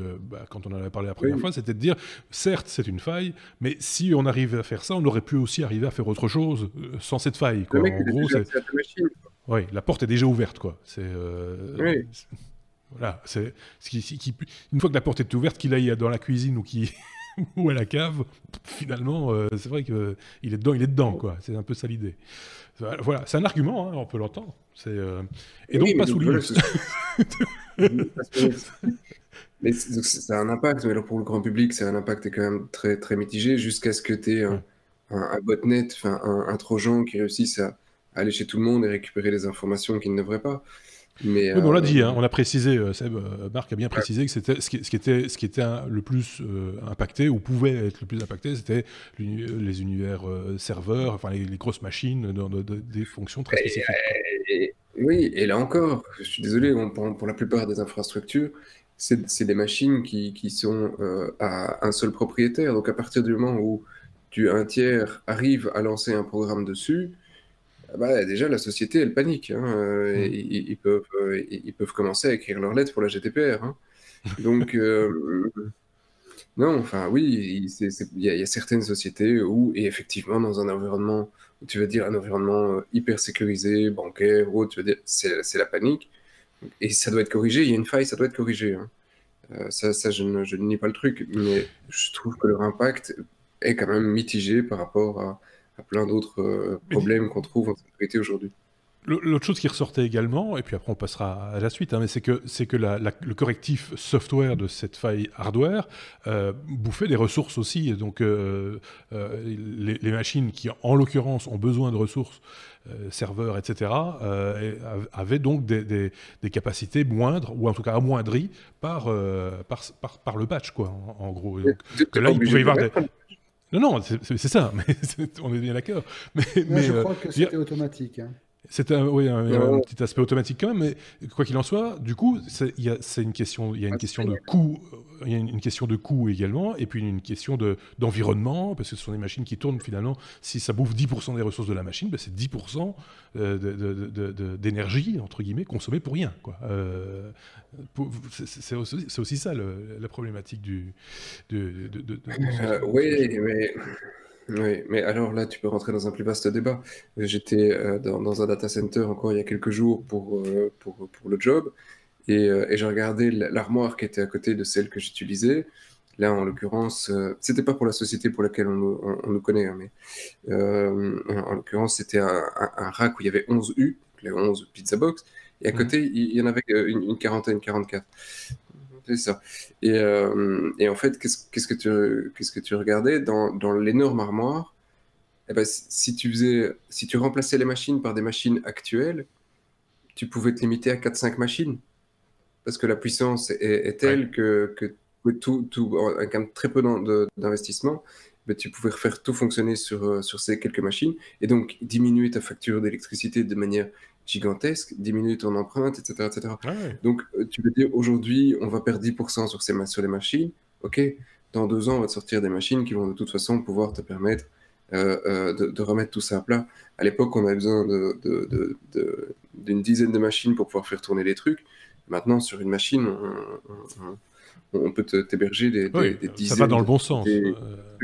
quand on en avait parlé la première fois, c'était de dire, certes, c'est une faille, mais si on arrivait à faire ça, on aurait pu aussi arriver à faire autre chose sans cette faille, quoi. Le mec, En gros, déjà accès à ta machine. Oui, la porte est déjà ouverte, quoi. Oui. Voilà, une fois que la porte est ouverte, qu'il aille dans la cuisine ou à la cave, finalement, c'est vrai qu'il est dedans, quoi. C'est un peu ça l'idée. Voilà, c'est un argument, hein, on peut l'entendre. Et donc, pas sous Linux. Mais c'est un impact, mais alors pour le grand public, c'est un impact qui est quand même très, très mitigé, jusqu'à ce que tu aies un botnet, un trojan qui réussisse à aller chez tout le monde et récupérer les informations qu'il ne devrait pas. Mais, on l'a dit, hein, on a précisé, Marc a bien précisé que c'était ce qui était le plus impacté, ou pouvait être le plus impacté, c'était les univers serveurs, enfin les grosses machines dans des fonctions très spécifiques. Oui, et là encore, je suis désolé, pour la plupart des infrastructures, c'est des machines qui sont à un seul propriétaire. Donc à partir du moment où un tiers arrive à lancer un programme dessus, déjà la société elle panique. Hein, ils peuvent commencer à écrire leurs lettres pour la GDPR. Hein. Donc non, enfin oui, il y a certaines sociétés où, et effectivement dans un environnement où tu vas dire un environnement hyper sécurisé, bancaire ou autre, tu vas dire c'est la panique. Et ça doit être corrigé, il y a une faille, ça doit être corrigé. Hein. Ça je ne nie pas le truc, mais je trouve que leur impact est quand même mitigé par rapport à plein d'autres problèmes qu'on trouve en sécurité aujourd'hui. L'autre chose qui ressortait également, et puis après on passera à la suite, hein, mais c'est que le correctif software de cette faille hardware bouffait des ressources aussi. Et donc les machines qui, en l'occurrence, ont besoin de ressources, serveurs, etc., avaient donc des capacités moindres, ou en tout cas amoindries, par le patch, quoi, en gros. Donc, que là, il pouvait y avoir des... Non, c'est ça, mais on est bien d'accord. Mais je crois que c'était automatique. Hein. C'est un petit aspect automatique quand même, mais quoi qu'il en soit, du coup, il y a une question de coût, il y a une question de coût également, et puis une question d'environnement, parce que ce sont des machines qui tournent finalement. Si ça bouffe 10% des ressources de la machine, c'est 10% d'énergie entre guillemets consommée pour rien, quoi. C'est aussi ça la problématique Oui, mais alors là, tu peux rentrer dans un plus vaste débat. J'étais dans un data center encore il y a quelques jours pour le job, et je regardais l'armoire qui était à côté de celle que j'utilisais. Là, en l'occurrence, c'était pas pour la société pour laquelle on nous connaît, hein, mais en l'occurrence, c'était un rack où il y avait 11 U, les 11 pizza box, et à côté, il y en avait une quarantaine, 44. C'est ça. Et en fait, qu'est-ce que tu regardais dans l'énorme armoire? Si tu remplaçais les machines par des machines actuelles, tu pouvais te limiter à 4-5 machines. Parce que la puissance est telle que tout, avec très peu d'investissement, tu pouvais refaire tout fonctionner sur ces quelques machines, et donc diminuer ta facture d'électricité de manière gigantesque, diminuer ton empreinte, etc. etc. Ah ouais. Donc, tu veux dire, aujourd'hui, on va perdre 10% sur les machines. OK, dans 2 ans, on va te sortir des machines qui vont de toute façon pouvoir te permettre de remettre tout ça à plat. À l'époque, on avait besoin d'une dizaine de machines pour pouvoir faire tourner les trucs. Maintenant, sur une machine, on peut t'héberger des dizaines. Ça va dans le bon sens, des-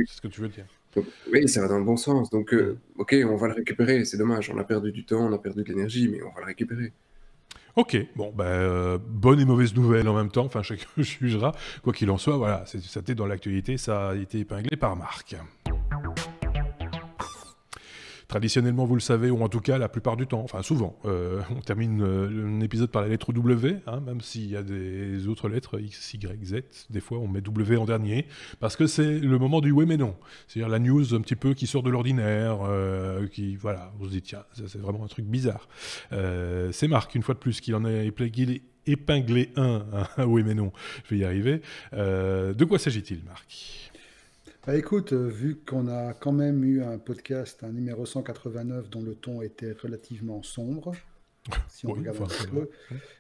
c'est ce que tu veux dire. Donc, oui, ça va dans le bon sens. Donc, OK, on va le récupérer. C'est dommage, on a perdu du temps, on a perdu de l'énergie, mais on va le récupérer. Ok, bon, bonne et mauvaise nouvelle en même temps, enfin chacun jugera. Quoi qu'il en soit, voilà, ça était dans l'actualité, ça a été épinglé par Marc. Traditionnellement, vous le savez, ou en tout cas la plupart du temps, enfin souvent, on termine un épisode par la lettre W, hein, même s'il y a des autres lettres, X, Y, Z, des fois on met W en dernier, parce que c'est le moment du oui mais non. C'est-à-dire la news un petit peu qui sort de l'ordinaire, voilà, on se dit tiens, ça, c'est vraiment un truc bizarre. C'est Marc, une fois de plus, qui en a épinglé un, oui mais non, je vais y arriver. De quoi s'agit-il, Marc ? Bah écoute, vu qu'on a quand même eu un podcast, un numéro 189, dont le ton était relativement sombre, si on Oui, regarde enfin, un ça petit va. peu,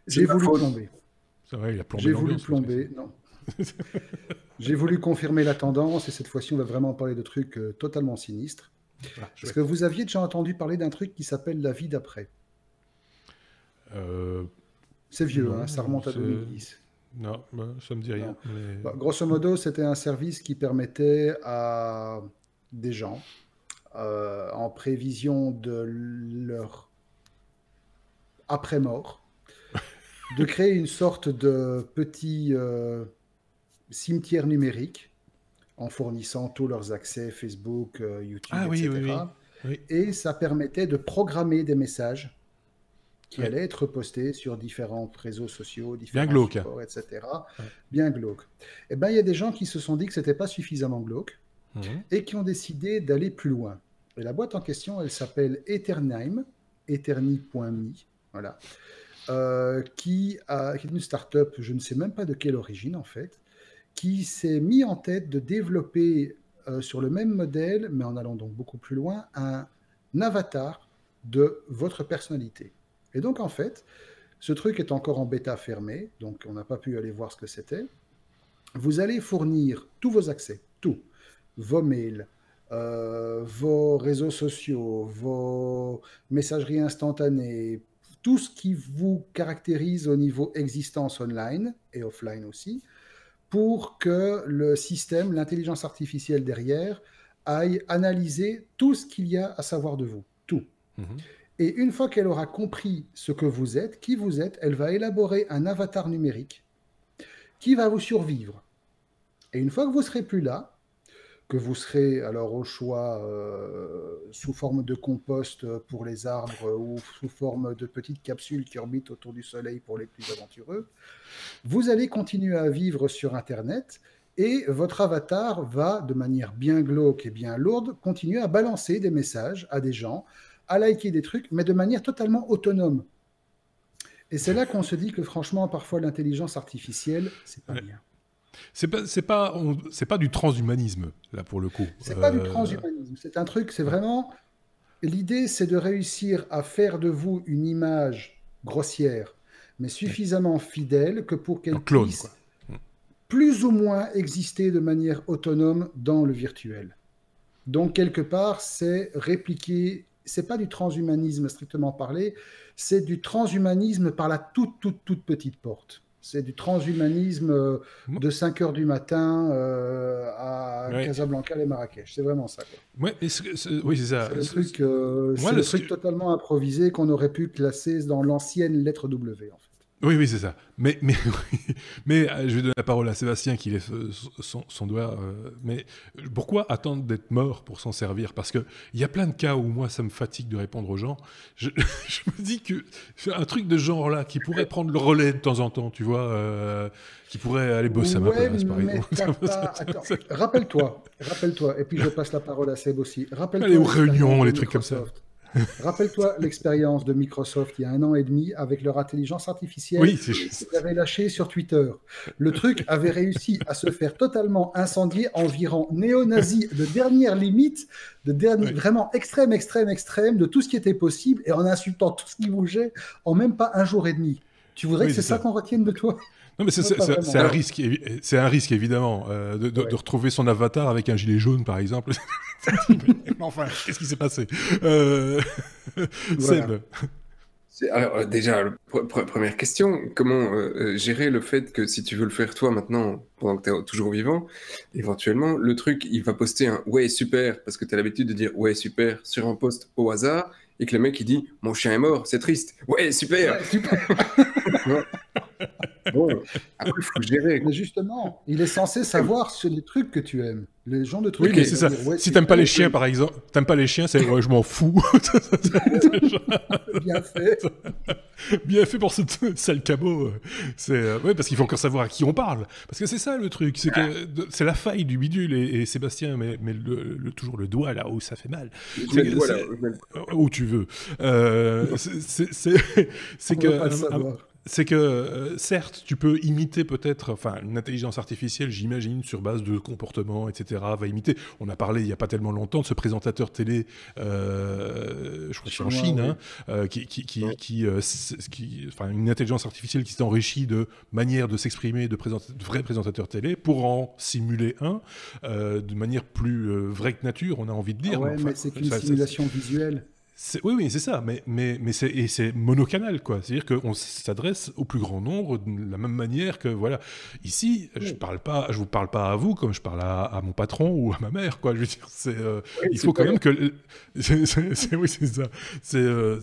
j'ai voulu plomber. C'est vrai, il a plombé J'ai voulu l'ambiance, plomber, non. J'ai voulu confirmer la tendance, et cette fois-ci, on va vraiment parler de trucs totalement sinistres. Ah, Est-ce que vous aviez déjà entendu parler d'un truc qui s'appelle la vie d'après? C'est vieux, non, hein, ça remonte à c'est- 2010. Non, ça me dit rien. Non. mais- Bah, grosso modo, c'était un service qui permettait à des gens, en prévision de leur après-mort, de créer une sorte de petit cimetière numérique en fournissant tous leurs accès Facebook, YouTube, Ah oui, etc. oui, oui. Oui. Et ça permettait de programmer des messages qui Ouais. allaient être postés sur différents réseaux sociaux, différents glauque, hein. supports, etc. Ouais. Bien glauque. Eh ben, il y a des gens qui se sont dit que ce n'était pas suffisamment glauque Mhm. et qui ont décidé d'aller plus loin. Et la boîte en question, elle s'appelle Eternime, eterni.me, voilà, qui est une start-up, je ne sais même pas de quelle origine en fait, qui s'est mis en tête de développer sur le même modèle, mais en allant donc beaucoup plus loin, un avatar de votre personnalité. Et donc en fait, ce truc est encore en bêta fermée, donc on n'a pas pu aller voir ce que c'était. Vous allez fournir tous vos accès, tout, vos mails, vos réseaux sociaux, vos messageries instantanées, tout ce qui vous caractérise au niveau existence online et offline aussi, pour que le système, l'intelligence artificielle derrière, aille analyser tout ce qu'il y a à savoir de vous, tout. Mhm. Et une fois qu'elle aura compris ce que vous êtes, qui vous êtes, elle va élaborer un avatar numérique qui va vous survivre. Et une fois que vous serez plus là, que vous serez alors au choix sous forme de compost pour les arbres ou sous forme de petites capsules qui orbitent autour du Soleil pour les plus aventureux, vous allez continuer à vivre sur Internet et votre avatar va, de manière bien glauque et bien lourde, continuer à balancer des messages à des gens, à liker des trucs, mais de manière totalement autonome. Et c'est là qu'on se dit que franchement, parfois, l'intelligence artificielle, c'est pas bien. C'est pas du transhumanisme, là, pour le coup. C'est pas du transhumanisme. C'est un truc, c'est vraiment... L'idée, c'est de réussir à faire de vous une image grossière, mais suffisamment fidèle que pour qu'elle clone, puisse quoi. plus ou moins exister de manière autonome dans le virtuel. Donc, quelque part, c'est répliquer... C'est pas du transhumanisme strictement parlé, c'est du transhumanisme par la toute petite porte. C'est du transhumanisme de 5 heures du matin à Casablanca et Marrakech. C'est vraiment ça, quoi. Ouais, oui, c'est ça. C'est le truc totalement improvisé qu'on aurait pu classer dans l'ancienne lettre W, en fait. Oui, c'est ça. Mais je vais donner la parole à Sébastien qui lève son doigt. Mais pourquoi attendre d'être mort pour s'en servir? Parce qu'il y a plein de cas où moi, ça me fatigue de répondre aux gens. Je me dis que un truc de genre là, qui pourrait prendre le relais de temps en temps, tu vois, qui pourrait aller bosser à ma place, par exemple. Attends, rappelle-toi, et puis je passe la parole à Seb aussi. Rappelle-toi aller aux réunions, les trucs comme ça. Rappelle-toi l'expérience de Microsoft il y a 1 an et demi avec leur intelligence artificielle qu'ils avaient lâchée sur Twitter. Le truc avait réussi à se faire totalement incendier en virant néo-nazis de dernière limite, vraiment extrême, de tout ce qui était possible et en insultant tout ce qui bougeait en même pas 1 jour et demi. Tu voudrais que c'est ça qu'on retienne de toi? Non, mais c'est un risque évidemment, de retrouver son avatar avec un gilet jaune, par exemple. Enfin, qu'est-ce qui s'est passé Seb. Alors déjà, première question, comment gérer le fait que si tu veux le faire toi maintenant, pendant que tu es toujours vivant, éventuellement, le truc, il va poster un « ouais, super », parce que tu as l'habitude de dire « ouais, super » sur un post au hasard, et que le mec, il dit « mon chien est mort, c'est triste, ouais, super ». Bon, après, il faut gérer. Mais justement, il est censé savoir sur les trucs que tu aimes. Les gens de trucs. Oui, mais c'est ça. Si t'aimes pas les chiens, par exemple, t'aimes pas les chiens, c'est ouais, je m'en fous. Bien fait. Bien fait pour ce sale cabot. Ouais, parce qu'il faut encore savoir à qui on parle. Parce que c'est ça le truc, c'est que c'est la faille du bidule et Sébastien met toujours le doigt là où ça fait mal. Où tu veux. C'est que. C'est que, certes, tu peux imiter peut-être, enfin, une intelligence artificielle, j'imagine, sur base de comportement, etc., va imiter. On a parlé il n'y a pas tellement longtemps de ce présentateur télé, je crois que c'est en Chine, enfin, une intelligence artificielle qui s'est enrichie de manières de s'exprimer de vrais présentateurs télé pour en simuler un de manière plus vraie que nature, on a envie de dire. Ouais, mais c'est qu'une simulation visuelle. Oui, c'est ça, mais c'est monocanal, quoi. C'est-à-dire qu'on s'adresse au plus grand nombre de la même manière que, voilà. Ici, je vous parle pas à vous comme je parle à mon patron ou à ma mère, quoi. Je veux dire, il faut quand même que... oui, c'est ça.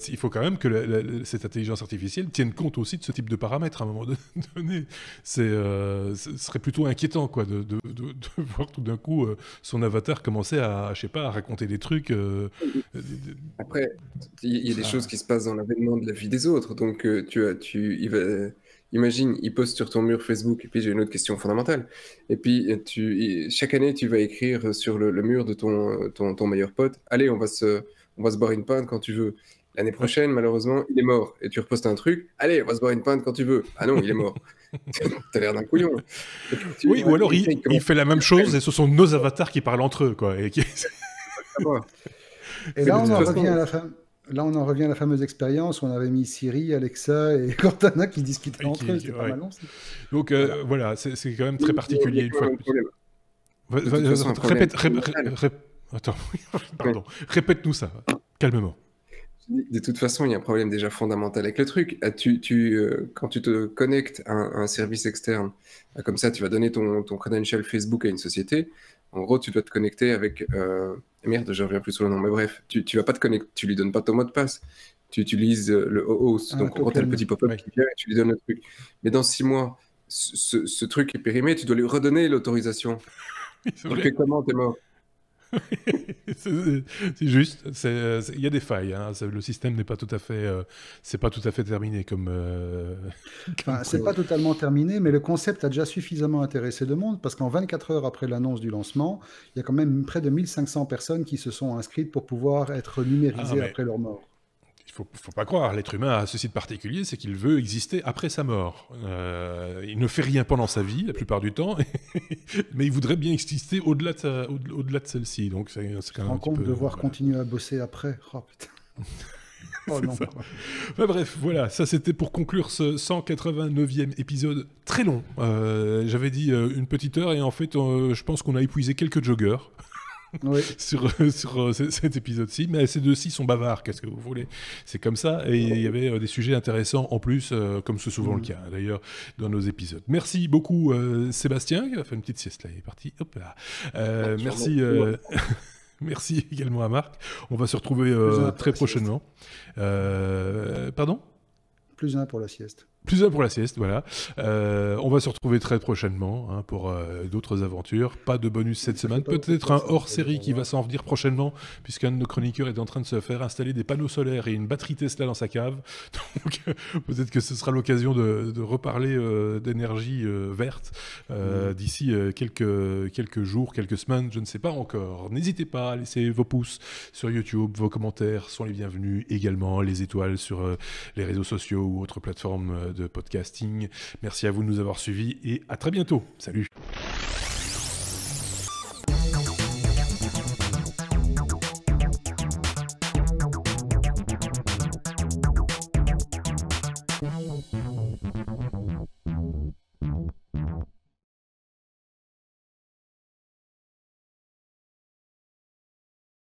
Il faut quand même que cette intelligence artificielle tienne compte aussi de ce type de paramètres à un moment donné. Ce serait plutôt inquiétant, quoi, de voir tout d'un coup son avatar commencer à, je sais pas, à raconter des trucs... Après, il y a des choses qui se passent dans l'avènement de la vie des autres. Donc, imagine, il poste sur ton mur Facebook, et puis j'ai une autre question fondamentale. Et puis, chaque année, tu vas écrire sur le mur de ton meilleur pote, allez, on va se boire une pinte quand tu veux. L'année prochaine, malheureusement, il est mort. Et tu repostes un truc, allez, on va se boire une pinte quand tu veux. Ah non, il est mort. T'as l'air d'un couillon. Oui, ou alors il fait la même chose et ce sont nos avatars qui parlent entre eux, quoi. Et là, on en revient à la fameuse expérience où on avait mis Siri, Alexa et Cortana qui discutaient entre eux. C'était pas mal aussi. Donc voilà, c'est quand même très particulier une fois de plus. Attends, pardon. Répète-nous ça, calmement. De toute façon, il y a un problème déjà fondamental avec le truc. Quand tu te connectes à un service externe, comme ça, tu vas donner ton credential Facebook à une société. En gros, tu dois te connecter avec... Merde, je reviens plus sur le nom, mais bref, tu vas pas te connecter, tu lui donnes pas ton mot de passe. Tu utilises le host. Donc, en gros, tu as le petit pop-up qui vient et tu lui donnes le truc. Mais dans 6 mois, ce truc est périmé, tu dois lui redonner l'autorisation. Donc, comment t'es mort? C'est juste, il y a des failles. Hein. Le système n'est pas tout à fait, c'est pas tout à fait terminé comme. C'est pas totalement terminé, mais le concept a déjà suffisamment intéressé de monde parce qu'en 24 heures après l'annonce du lancement, il y a quand même près de 1500 personnes qui se sont inscrites pour pouvoir être numérisées après leur mort. Il faut pas croire, l'être humain a ceci de particulier, c'est qu'il veut exister après sa mort. Il ne fait rien pendant sa vie, la plupart du temps, mais il voudrait bien exister au-delà de celle-ci. Donc c'est quand même un compte peu, devoir continuer à bosser après. Oh putain. Oh non. Enfin, bref, voilà, ça c'était pour conclure ce 189e épisode très long. J'avais dit une petite heure et en fait, je pense qu'on a épuisé quelques joggers. Oui. sur cet épisode-ci, mais ces deux-ci sont bavards, qu'est-ce que vous voulez, c'est comme ça, et il y avait des sujets intéressants en plus, comme c'est souvent le cas d'ailleurs dans nos épisodes. Merci beaucoup Sébastien, qui a fait une petite sieste là, il est parti, hop là. Merci merci également à Marc, on va se retrouver très prochainement. Pardon ? +1 pour la sieste. Plus un pour la sieste, voilà. On va se retrouver très prochainement pour d'autres aventures. Pas de bonus cette semaine. Peut-être un hors-série qui va s'en venir prochainement, puisqu'un de nos chroniqueurs est en train de se faire installer des panneaux solaires et une batterie Tesla dans sa cave. Donc peut-être que ce sera l'occasion de reparler d'énergie verte d'ici quelques jours, quelques semaines, je ne sais pas encore. N'hésitez pas à laisser vos pouces sur YouTube, vos commentaires sont les bienvenus également, les étoiles sur les réseaux sociaux ou autres plateformes de podcasting. Merci à vous de nous avoir suivis et à très bientôt. Salut.